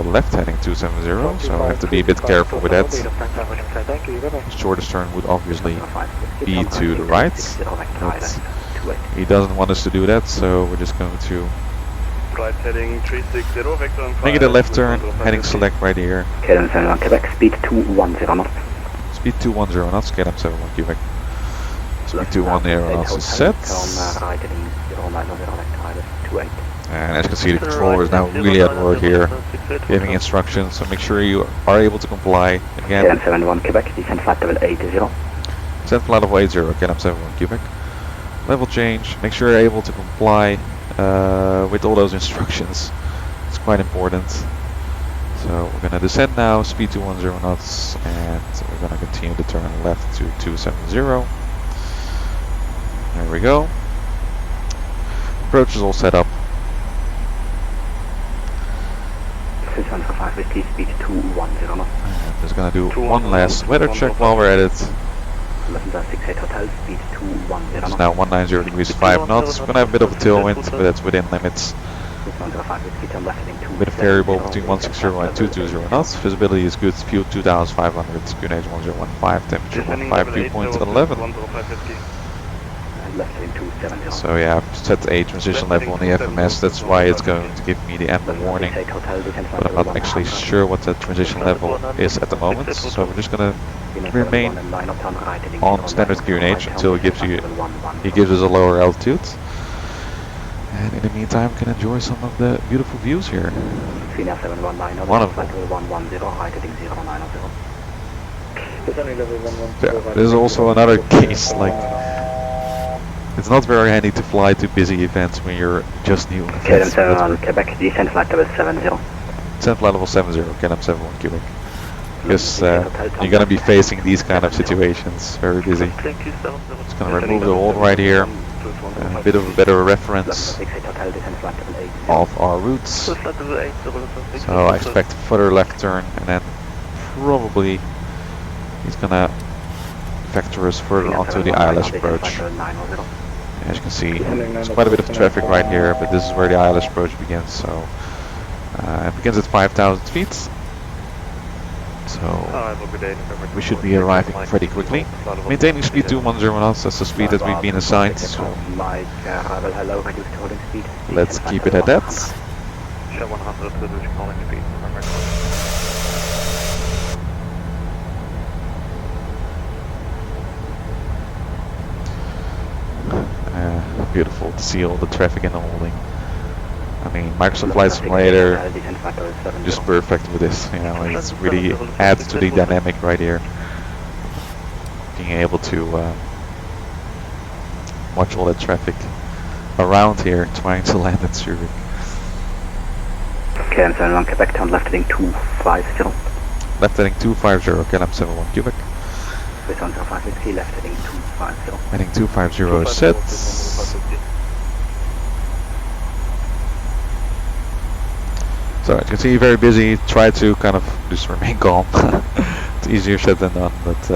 left heading 270, so I have to be a bit careful with that. The shortest turn would obviously be to the right, but he doesn't want us to do that, so we're just going to make it a left turn, heading select right here. KLM 71 Quebec, speed 210 knots. Speed 210 knots, KLM 71 Quebec. Speed 210 knots is set. And as you can see, the controller is now really at work here, giving instructions, so make sure you are able to comply. Again, KLM 71 Quebec, descent flight level 80. Descent flight level 80, KLM 71 Quebec. Level change, make sure you're able to comply with all those instructions. It's quite important. So we're going to descend now, speed 210 knots, and we're going to continue to turn left to 270. There we go. Approach is all set up. Speed 210 knots. And just going to do one last weather check while we're at it. It's now 190 degrees 5 knots. We're going to have a bit of a tailwind, but that's within limits. A bit of variable between 160 and 220 knots. Visibility is good. Fuel 2500. QNH 1015. Temperature 15. Dew point 11. So yeah, I've set a transition level on the FMS. That's why it's going to give me the amber warning. But I'm not actually sure what the transition level is at the moment. So we're just going to remain on standard QNH until he gives us a lower altitude. And in the meantime, can enjoy some of the beautiful views here. One of them. Yeah, there's also another case, like, it's not very handy to fly to busy events when you're just new. KLM 71 Quebec, descent flight level 70. Descent flight level 70, KLM 71 Quebec. Because you're going to be facing these kind of situations, very busy. Just going to remove the hold right here. A bit of a better reference of our routes. So I expect further left turn, and then probably he's going to vector us further onto the ILS approach. As you can see, there's quite a bit of traffic right here, but this is where the ILS approach begins. So it begins at 5,000 feet. So we should be arriving pretty quickly. Maintaining speed 210 knots, that's the speed that we've been assigned. So let's keep it at that. Show 100 reducing calling speed. Beautiful to see all the traffic in the holding. I mean, Microsoft Flight Simulator just perfect with this. You know, it's really adds to the dynamic right here. Being able to watch all that traffic around here, trying to land at Zurich. KLM 71 Quebec, turn left heading 250. Left heading 250, KLM 71 Quebec. With 10560, left heading 250. Heading 250 is set. So as you can see, very busy. Try to kind of just remain calm. It's easier said than done, but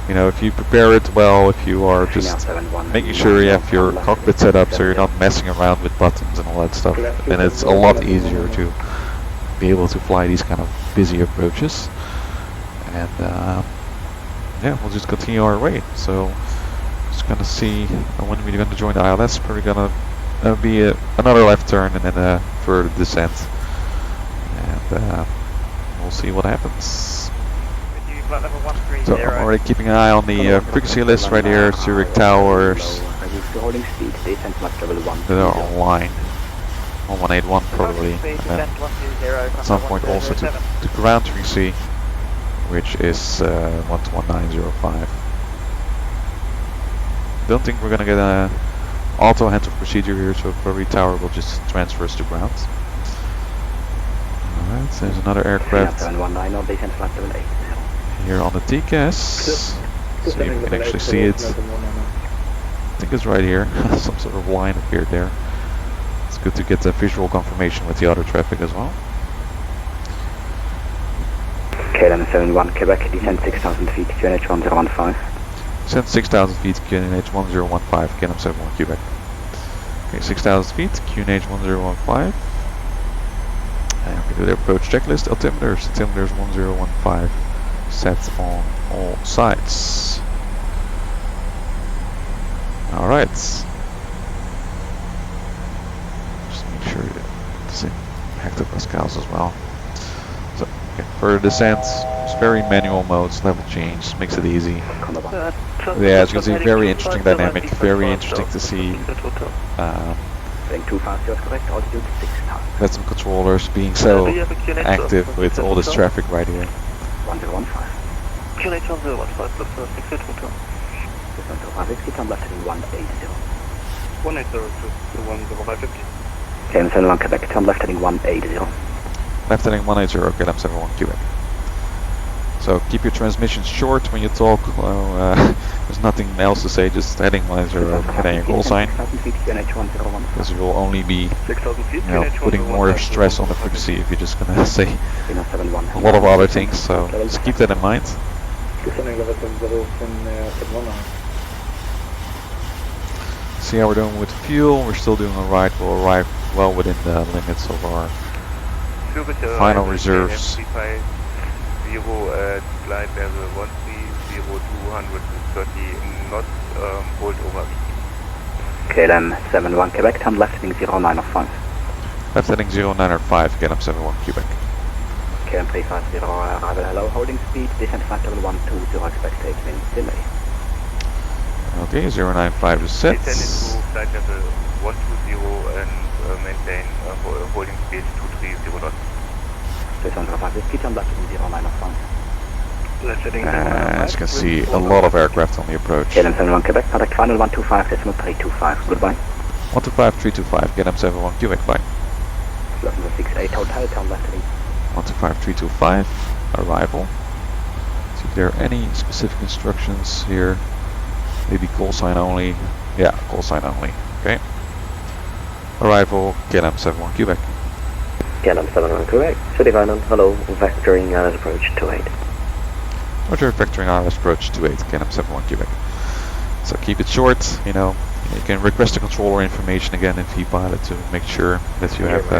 you know, if you prepare it well, if you are just making sure you have your cockpit set up so you're not messing around with buttons and all that stuff, then it's a lot easier to be able to fly these kind of busy approaches. And yeah, we'll just continue our way. So just gonna see when we're gonna join the ILS. Probably gonna be another left turn and then a further descent, and we'll see what happens. So I'm already keeping an eye on the frequency list right here. Zurich Towers that are online. 1181 probably. And at some point also to the ground frequency, which is 11905. Don't think we're gonna get a auto hands-off procedure here, so probably tower will just transfer us to ground. Alright, so there's another aircraft here on the TCAS. So you can actually see it. I think it's right here. Some sort of line appeared there. It's good to get the visual confirmation with the other traffic as well. KLM 71 Quebec, descend 6,000 feet, QNH 1015. Descend 6,000 feet, QNH 1015, KLM 71 Quebec. Okay, 6,000 feet, QNH 1015. And we do the approach checklist. Altimeters 1015, set on all sides. Alright. Just make sure it's in hectopascals as well. So, okay, further descent, it's very manual modes, level change, makes it easy. Yeah, as you can see, very interesting dynamic, very interesting to see VATSIM controllers being so active with all this traffic right here. 1015. QNH 1015, plus 682. 10560, turn left heading 180. 180 to 10550. KLM 71 Quebec, turn left heading 180. Left heading 180, KLM 71 Quebec. So keep your transmissions short when you talk. There's nothing else to say, just heading 180 and then your call sign. Because you will only be putting more stress on the frequency if you're just going to say a lot of other things. So just keep that in mind. See how we're doing with fuel. We're still doing alright. We'll arrive well within the limits of our final reserves. Glide level 130 knots, hold over. KLM 71 Quebec, turn left heading 0905. Left heading 0905, KLM 71 Quebec. KLM 350, arrival hello, holding speed, descent flight level 120, expect 8 minutes delay. Okay, 095 is set. Descend into flight level 120 and maintain holding speed 230 knots. As you can see, a lot of aircraft on the approach. KLM 71 Quebec, contact final 125.325, goodbye. 125.325, KLM 71 Quebec, bye. 1168 hotel, turn left heading. 125.325, arrival. See if there are any specific instructions here. Maybe call sign only. Yeah, call sign only, okay. Arrival, KLM 71 Quebec. KLM 71 Quebec, City of Island, hello, vectoring ILS approach 28. Roger, vectoring ILS approach 28, KLM 71 Quebec. So keep it short, you know, you can request the controller information again in vPilot to make sure that you have,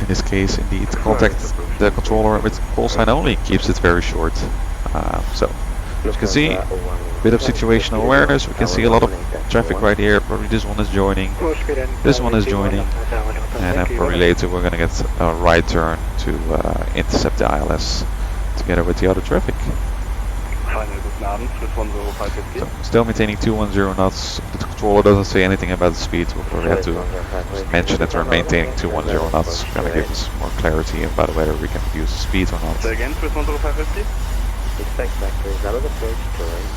in this case, indeed, contact the controller with Callsign only keeps it very short. So as you can see, a bit of situational awareness. We can see a lot of traffic right here. Probably this one is joining, this one is joining, and then probably later we're going to get a right turn to intercept the ILS together with the other traffic. So still maintaining 210 knots. The controller doesn't say anything about the speed. We'll probably have to just mention that we're maintaining 210 knots. It's going to give us more clarity about whether we can reduce the speed or not. Say again, 550. Expect vectors, that was approach terrain.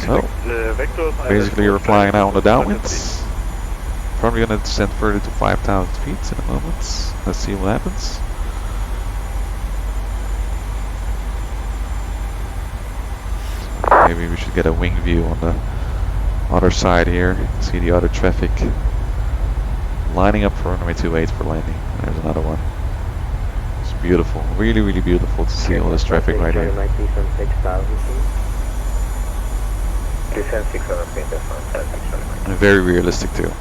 So, basically you're flying now on the downwinds. Probably going to descend further to 5,000 feet in a moment. Let's see what happens. So maybe we should get a wing view on the other side here. See the other traffic lining up for runway 28 for landing. There's another one. It's beautiful, really, really beautiful to see all this traffic right here. Might be some 6,000 feet. Descend 600 feet, that's fine. And very realistic too.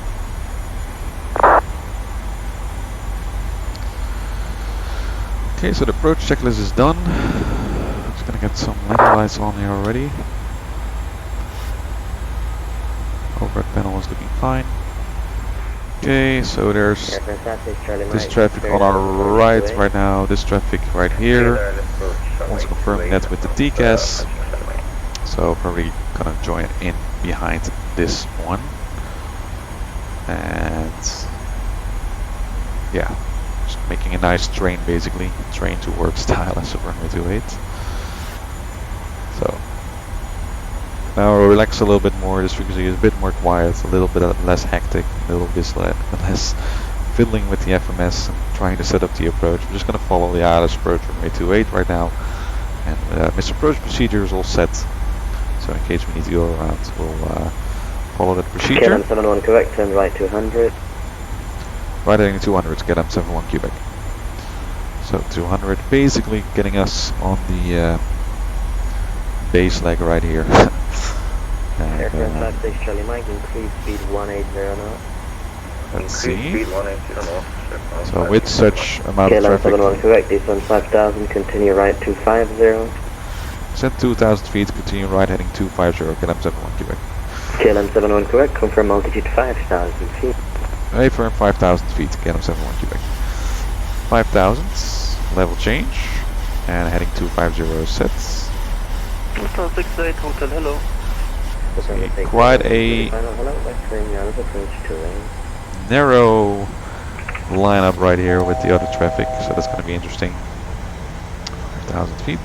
Okay, so the approach checklist is done. Just gonna get some landing lights on here already. Overhead panel is looking fine. Okay, so there's this traffic on our right now, this traffic right here. Also confirming that with the TCAS. So probably gonna join in behind this one. And yeah, just making a nice train basically. Train towards the ILS of runway 28. So now we'll relax a little bit more. This frequency is a bit more quiet, a little bit less hectic, a little bit less fiddling with the FMS and trying to set up the approach. We're just going to follow the ILS approach from runway 28 right now. And Mr. Approach procedure is all set. So in case we need to go around, we'll follow that procedure. KLM 71 correct, turn right 200. Right heading 200, KLM 71 Quebec. So 200 basically getting us on the base leg right here. Aircraft 56 Charlie Mike, increase speed 180 now. Let's see. So with such amount of KLM traffic, 71 correct, descend 5,000, continue right 250. descend 2,000 feet, continue right heading 250, KLM 71 Quebec. KLM 71 correct, confirm altitude 5,000 feet. Affirm 5,000 feet, KLM 71 Quebec. 5,000, level change, and heading 250 sets. Hotel 68, Hotel Hello. Quite a narrow lineup right here with the other traffic, so that's going to be interesting. 1,000 feet.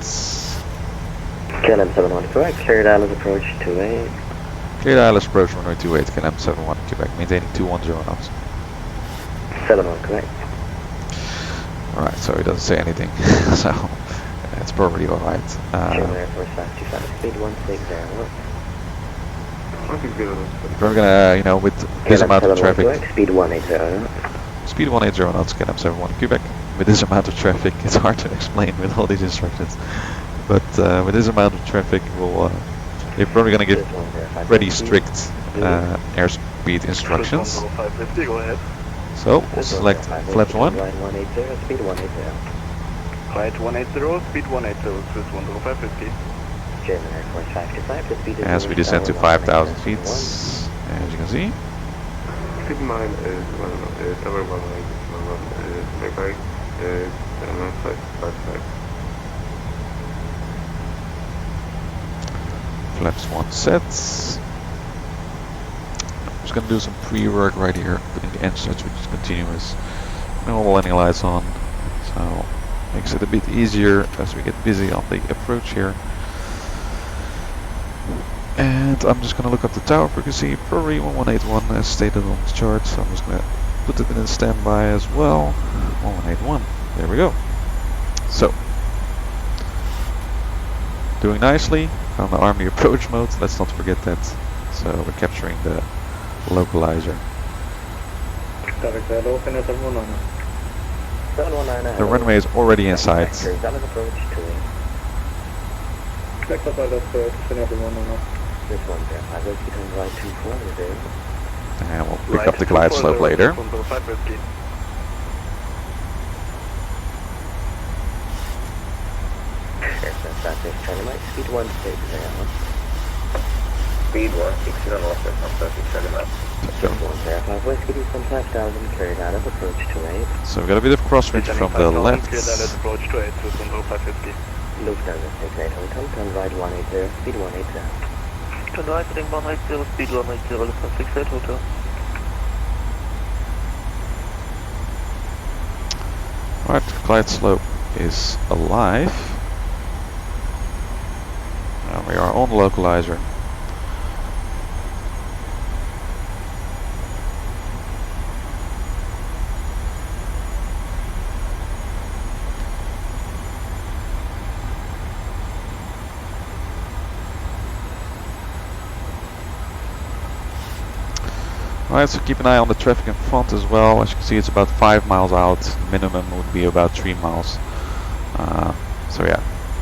KLM 71 correct, cleared ILS approach 28. Cleared ILS approach runway 28, KLM 71 Quebec, maintaining 210 knots. 71 correct. Alright, so he doesn't say anything, so it's probably alright. Air Force 525, speed 160. We're gonna, you know, with this amount of traffic. Correct, speed 180. Speed 180 knots, KLM 71 Quebec. With this amount of traffic, it's hard to explain with all these instructions. But with this amount of traffic, we'll, they're probably gonna give pretty strict airspeed instructions. So we'll select flaps 1. Right 180, speed 180. Right 180, speed 180, Swiss 10550. German Air Force 525, the speed is As we descend to 5,000 feet, as you can see. Keep in mind, tower 1 right, Flaps 1 sets. I'm just gonna do some pre-work right here, putting the engines which is continuous. No landing lights on, so makes it a bit easier as we get busy on the approach here. And I'm just gonna look up the tower frequency, probably 1181 as stated on the chart, so I'm just gonna put it in standby as well. 1181, there we go. So, doing nicely, on the Army approach mode, let's not forget that. So we're capturing the localizer. The runway is already in sight. And we'll pick up the glide slope later. Southwest Charlie Mike, speed 160. Speed 160 northwest from Southwest Charlie Mike. 105 Whiskey, descend 5000, cleared out of approach to 8. So we got a bit of crosswind from the left. approach to 8 with 10550. Lufthansa 68 Hotel, turn right 180, speed 180. Turn right heading 180, speed 180, Lufthansa 68 Hotel. Right, Clyde slope is alive. And we are on the localizer. Alright, so keep an eye on the traffic in front as well. As you can see, it's about 5 miles out. Minimum would be about 3 miles. So yeah,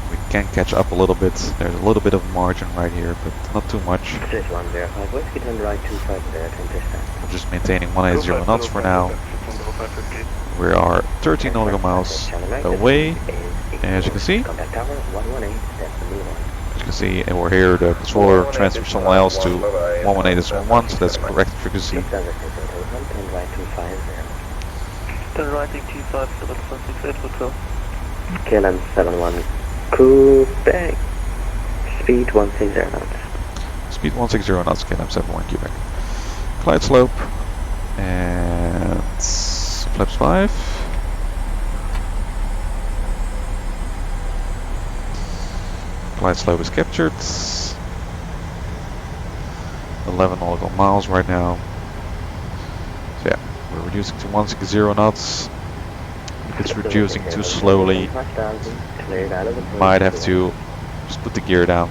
we can catch up a little bit. There's a little bit of margin right here, but not too much. 6105 Whiskey, turn right 250, 10%. I'm just maintaining 180 knots for now. We are 13 nautical miles away. As you can see, Contact tower 118, step number 1. as you can see, and we're here. The controller transfers someone else to 118.1, so that's correct frequency. Lufthansa 68 Hotel, turn right 250. Turn right 250, Lufthansa 68 Hotel. KLM 71 Quebec, speed 160 knots. Speed 160 knots, KLM 71 Quebec. Clyde slope, and flaps 5. Clyde slope is captured. 11 nautical miles right now. So yeah, we're reducing to 160 knots. If it's reducing too slowly, might have to just put the gear down.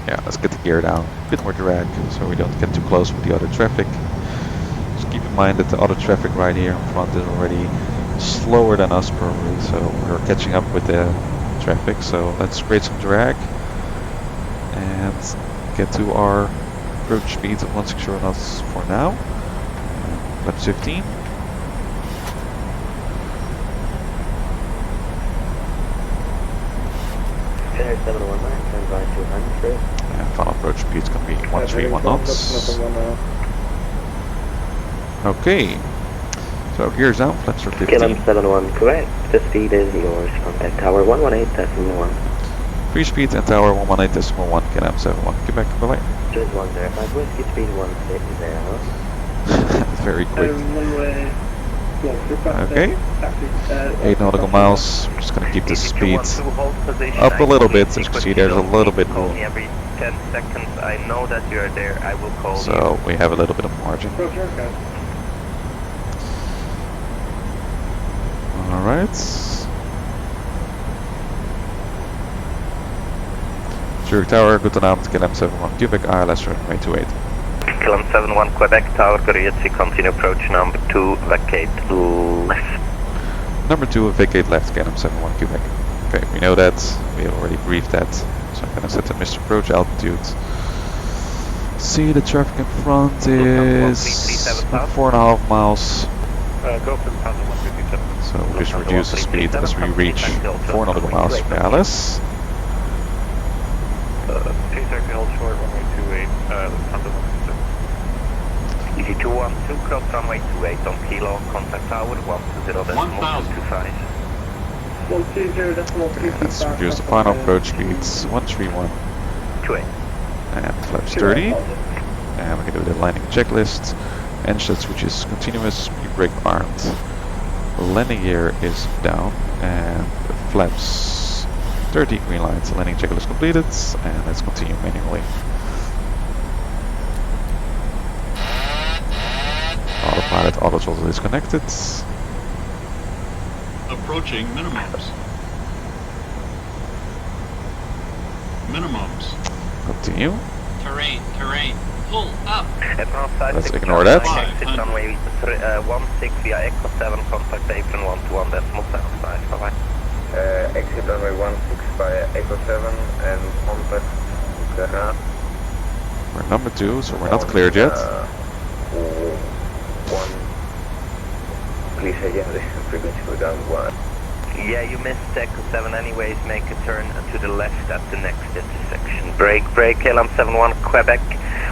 Yeah, let's get the gear down. A bit more drag, so we don't get too close with the other traffic. Just keep in mind that the other traffic right here in front is already slower than us probably, so we're catching up with the traffic. So let's create some drag and get to our approach speed of 160 knots for now. Flaps 15. Air 719, turn right 200. And final approach speed is going to be 131 knots. Okay, so gears down, flaps are 15. KLM 71 correct, the speed is yours. Contact tower 118.1. Free speed and tower 118.1, KLM 71 Quebec, bye bye. 105 Whiskey, speed 160. Very quick. Okay, 8 nautical miles. We're just going to keep the speed up a little bit. As you can see, there's a little bit more. Every 10 seconds, I know that you are there. I will call you. So we have a little bit of margin. Alright. Zürich Tower, goedenavond, KLM 71 Quebec, ILS runway 28. KLM 71 Quebec Tower, Koreachi, continue approach number 2, vacate left. Number 2, vacate left, KLM 71 Quebec. Okay, we know that, we have already briefed that, so I'm gonna set the missed approach altitude. See, the traffic in front is 4.5 miles. Go for the 157. So we just reduce the speed as we reach 4 nautical miles from the ILS. Exactly, hold short, runway 28, Lufthansa 157. Easy 212, cross runway 28 on Kilo, contact tower 120.125. Let's reduce the final approach speeds 131. 28. And flaps 30. And we can do the landing checklist. Engine switch is continuous, speed brake armed. Landing gear is down, and flaps 30 green lights. Landing checklist completed, and let's continue manually. Autopilot auto throttle disconnected. Approaching minimums. Minimums. Continue. Terrain. Pull up. Let's ignore that. Exit runway 16 via Echo 7, contact Apron 121.75. Bye-bye. Exit runway 16 via Echo 7 and contact Garage. We're number 2, so we're not cleared yet. 1. Please again, the frequency go down 1. Yeah, you missed Echo 7 anyways, make a turn to the left at the next intersection. Brake, KLM 71 Quebec,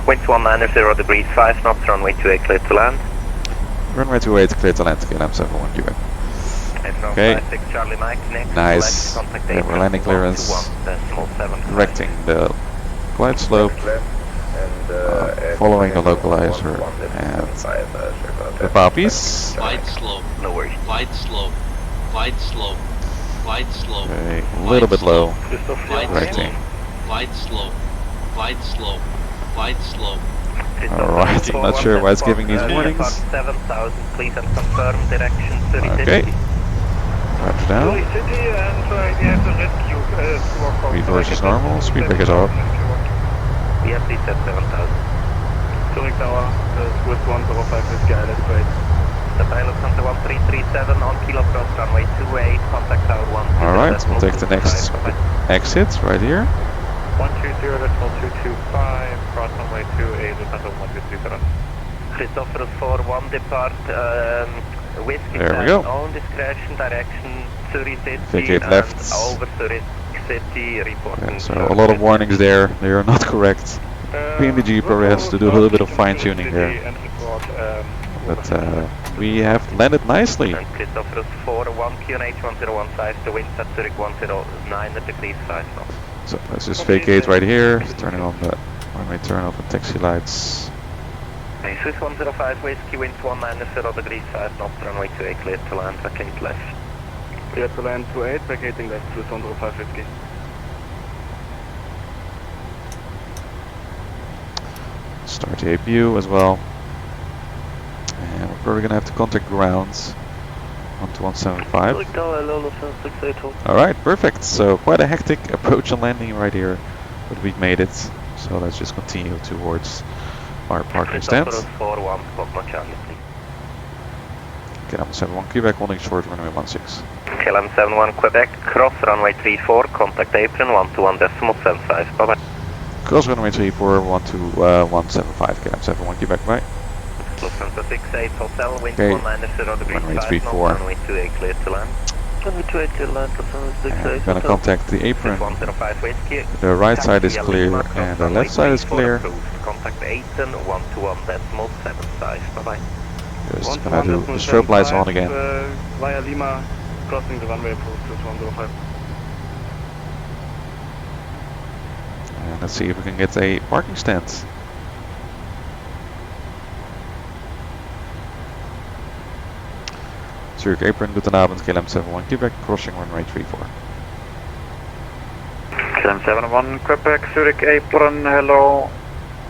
winds 190 degrees 5 knots, runway 28 clear to land. Runway 28 clear to land, KLM 71 Quebec. Okay, Charlie Mike, next nice. Yeah, we're landing clearance, correcting the glide slope, following the localizer and the poppies. Glide slope. No worries. Glide slope. Glide slope. Glide slope. Okay, a little bit low, Glide correcting. slope. Glide slope. Glide slope. Glide slope. Alright, I'm not sure why it's giving these warnings. 7000, please, and confirm direction 30 Okay. Roger down. Reverse is normal, speed brake is off. Yeah, please set 7000. Zurich Tower, Swiss 105 is guided straight. The pilot Center 1337 on Kilo Cross runway 28, contact tower 1. Alright, we'll take the next exit right here. 120.225, cross runway 28, Center 1230. Christopher 41 depart, Whiskey There we go. own discretion, direction Zurich City Vacate and left. over Zurich City, reporting. Yeah, so a lot of warnings there, they are not correct. PMDG probably has to do a little bit of fine tuning there. But we have landed nicely. And Christopher 41 QNH 1015, the winds at Zurich 109 degrees 5 knots. So let's just vacate right here, turning on the runway turn off the taxi lights. Okay, Swiss 105 Whiskey, winds 190 degrees 5 knots, runway 28 clear to land, vacate left. Clear to land 28, vacating left, Swiss 105 Whiskey. Start the APU as well. And we're probably gonna have to contact grounds onto 175. Alright, perfect. So quite a hectic approach and landing right here, but we've made it. So let's just continue towards our parking stand. KLM 71 Quebec holding short runway 16. KLM 71 Quebec, cross runway 34, contact Apron 121.75, bye bye. Cross runway 34, 12175, KLM 71 Quebec, bye. Lufthansa 68 Hotel, wind Okay. 190 degrees Runway 5 knots, 34. runway 28 clear to land. Runway 28 clear to land, Lufthansa 68 And we're gonna contact the apron. 105 Whiskey. The right side is clear and the left side is clear. Contact Apron 121.75, bye bye. Just gonna do the strobe lights on again. Via Lima, crossing the runway approach to 105. And let's see if we can get a parking stand. Zurich Apron, guten Abend, KLM 71 Quebec, crossing runway 34. KLM 71 Quebec, Zurich Apron, hello.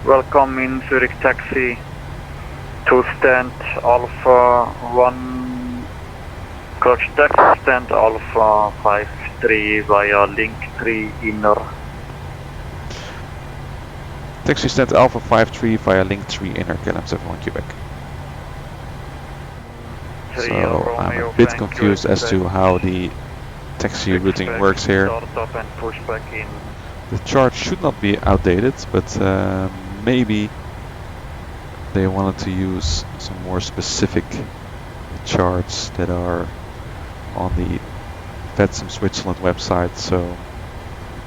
Welcome in Zurich Taxi to stand Alpha 1, coach taxi stand Alpha 53 via link 3 inner. Taxi stand Alpha 53 via link 3 inner, KLM 71 Quebec. So I'm a bit confused as to how the taxi routing works here. The chart should not be outdated, but maybe they wanted to use some more specific charts that are on the VATSIM Switzerland website. So,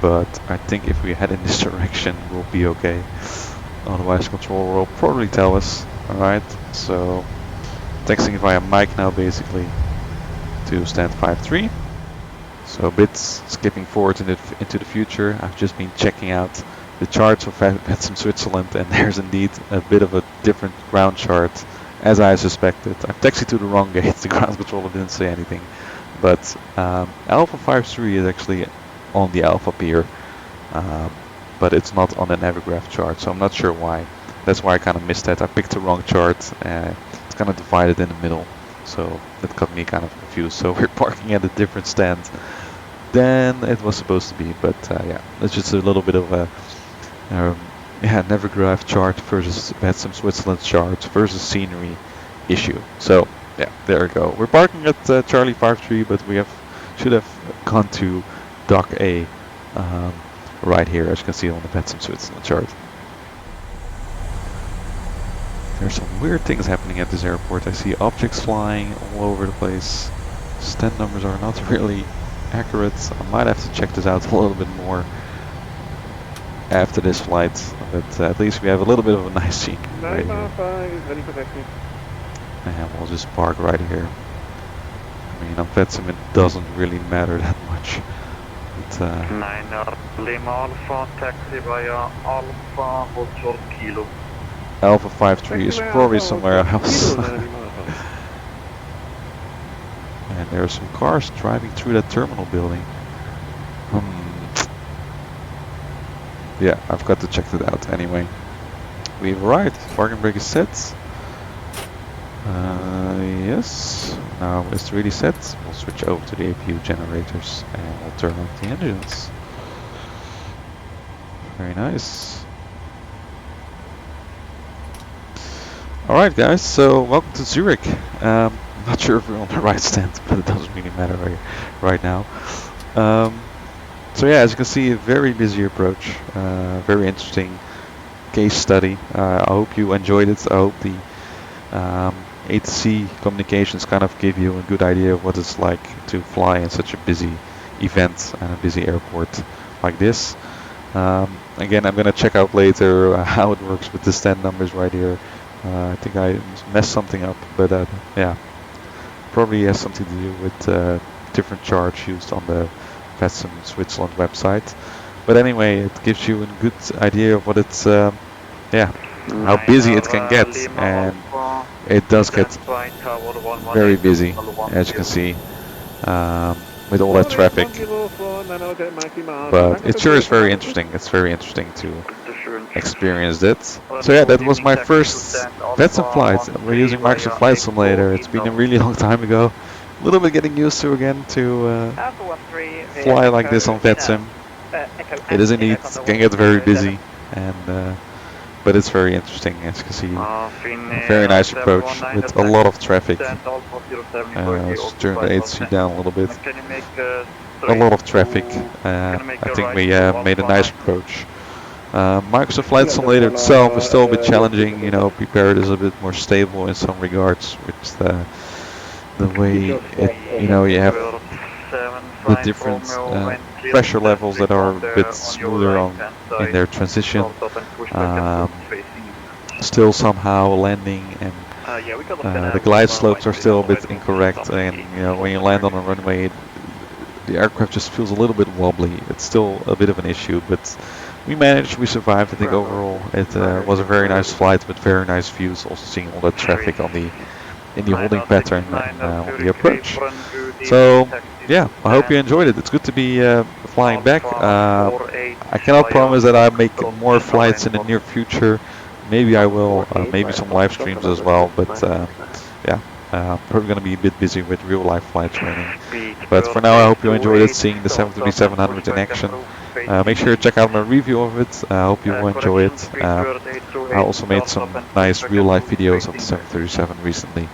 but I think if we head in this direction, we'll be okay. Otherwise, controller will probably tell us. All right, so. Taxiing via mic now basically to stand 53. So a bit skipping forward into the future. I've just been checking out the charts of VATSIM Switzerland, and there's indeed a bit of a different ground chart as I suspected. I've taxied to the wrong gate, the ground controller didn't say anything. But Alpha 53 is actually on the Alpha pier, but it's not on the Navigraph chart, so I'm not sure why. That's why I kind of missed that. I picked the wrong chart. It's kind of divided in the middle, so that got me kind of confused. So we're parking at a different stand than it was supposed to be, but yeah, it's just a little bit of a Navigraph chart versus VATSIM Switzerland chart versus scenery issue. So yeah, there we go. We're parking at Charlie 53, but we should have gone to Dock A right here, as you can see on the VATSIM Switzerland chart. There's some weird things happening at this airport. I see objects flying all over the place. stand numbers are not really accurate. I might have to check this out a little bit more after this flight, but at least we have a little bit of a nice scene right here. Ready for taxi. And we'll just park right here. I mean, on VATSIM it doesn't really matter that much. But, 9 Lima Alpha, taxi via Alpha Hotel Kilo. Alpha 53 is probably somewhere else. And there are some cars driving through that terminal building. Yeah, I've got to check that out anyway. We've arrived. Parking brake is set. Yes. Now it's really set. We'll switch over to the APU generators and we'll turn on the engines. Very nice. Alright guys, so welcome to Zurich. I'm not sure if we're on the right stand, but it doesn't really matter right now. So yeah, as you can see, a very busy approach, very interesting case study. I hope you enjoyed it. I hope the ATC communications kind of give you a good idea of what it's like to fly in such a busy event and a busy airport like this. Again, I'm going to check out later how it works with the stand numbers right here. I think I messed something up, but yeah, probably has something to do with different charts used on the VATSIM Switzerland website. But anyway, it gives you a good idea of what it's, yeah, how busy it can get, and it does get very busy, as you can see, with all that traffic. But it sure is very interesting. It's very interesting to experience it. So yeah, that was my first VATSIM flight. We're using Microsoft Flight Simulator. It's been a really long time ago. A little bit getting used to again to fly like this on VATSIM. It is indeed, it can get very busy, and but it's very interesting, as you can see. A very nice approach with a lot of traffic. Let's turn the ATC down a little bit. A lot of traffic. I think we made a nice approach. Microsoft Flight Simulator itself is still a bit challenging. You know, Prepared is a bit more stable in some regards, with the way it, you know, you have the different pressure levels that are a bit smoother in their transition. Still somehow landing and the glide slopes are still a bit incorrect, and you know, when you land on a runway, the aircraft just feels a little bit wobbly. It's still a bit of an issue, but we managed, we survived. I think overall it was a very nice flight with very nice views, also seeing all that traffic on the in the holding pattern and on the approach. So yeah, I hope you enjoyed it. It's good to be flying back. I cannot promise that I'll make more flights in the near future. Maybe I will, maybe some live streams as well, but yeah, probably going to be a bit busy with real life flight training. But for now, I hope you enjoyed it, seeing the 737-700 in action. Make sure to check out my review of it. I hope you will enjoy it. I also made some nice real life videos of the 737 recently.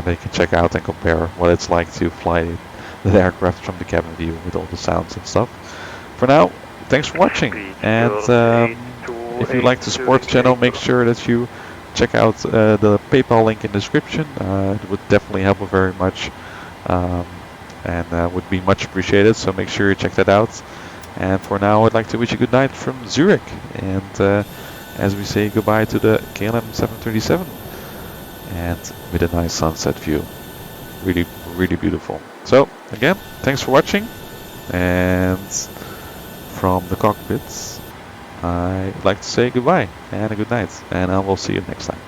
They can check out and compare what it's like to fly the aircraft from the cabin view with all the sounds and stuff. For now, thanks for watching, and if you'd like to support the channel, make sure that you check out the PayPal link in the description. It would definitely help very much, and would be much appreciated, so make sure you check that out. And for now, I'd like to wish you good night from Zurich, and as we say goodbye to the KLM 737, and with a nice sunset view. Really, really beautiful. So again, thanks for watching, and from the cockpits, I'd like to say goodbye and a good night, and I will see you next time.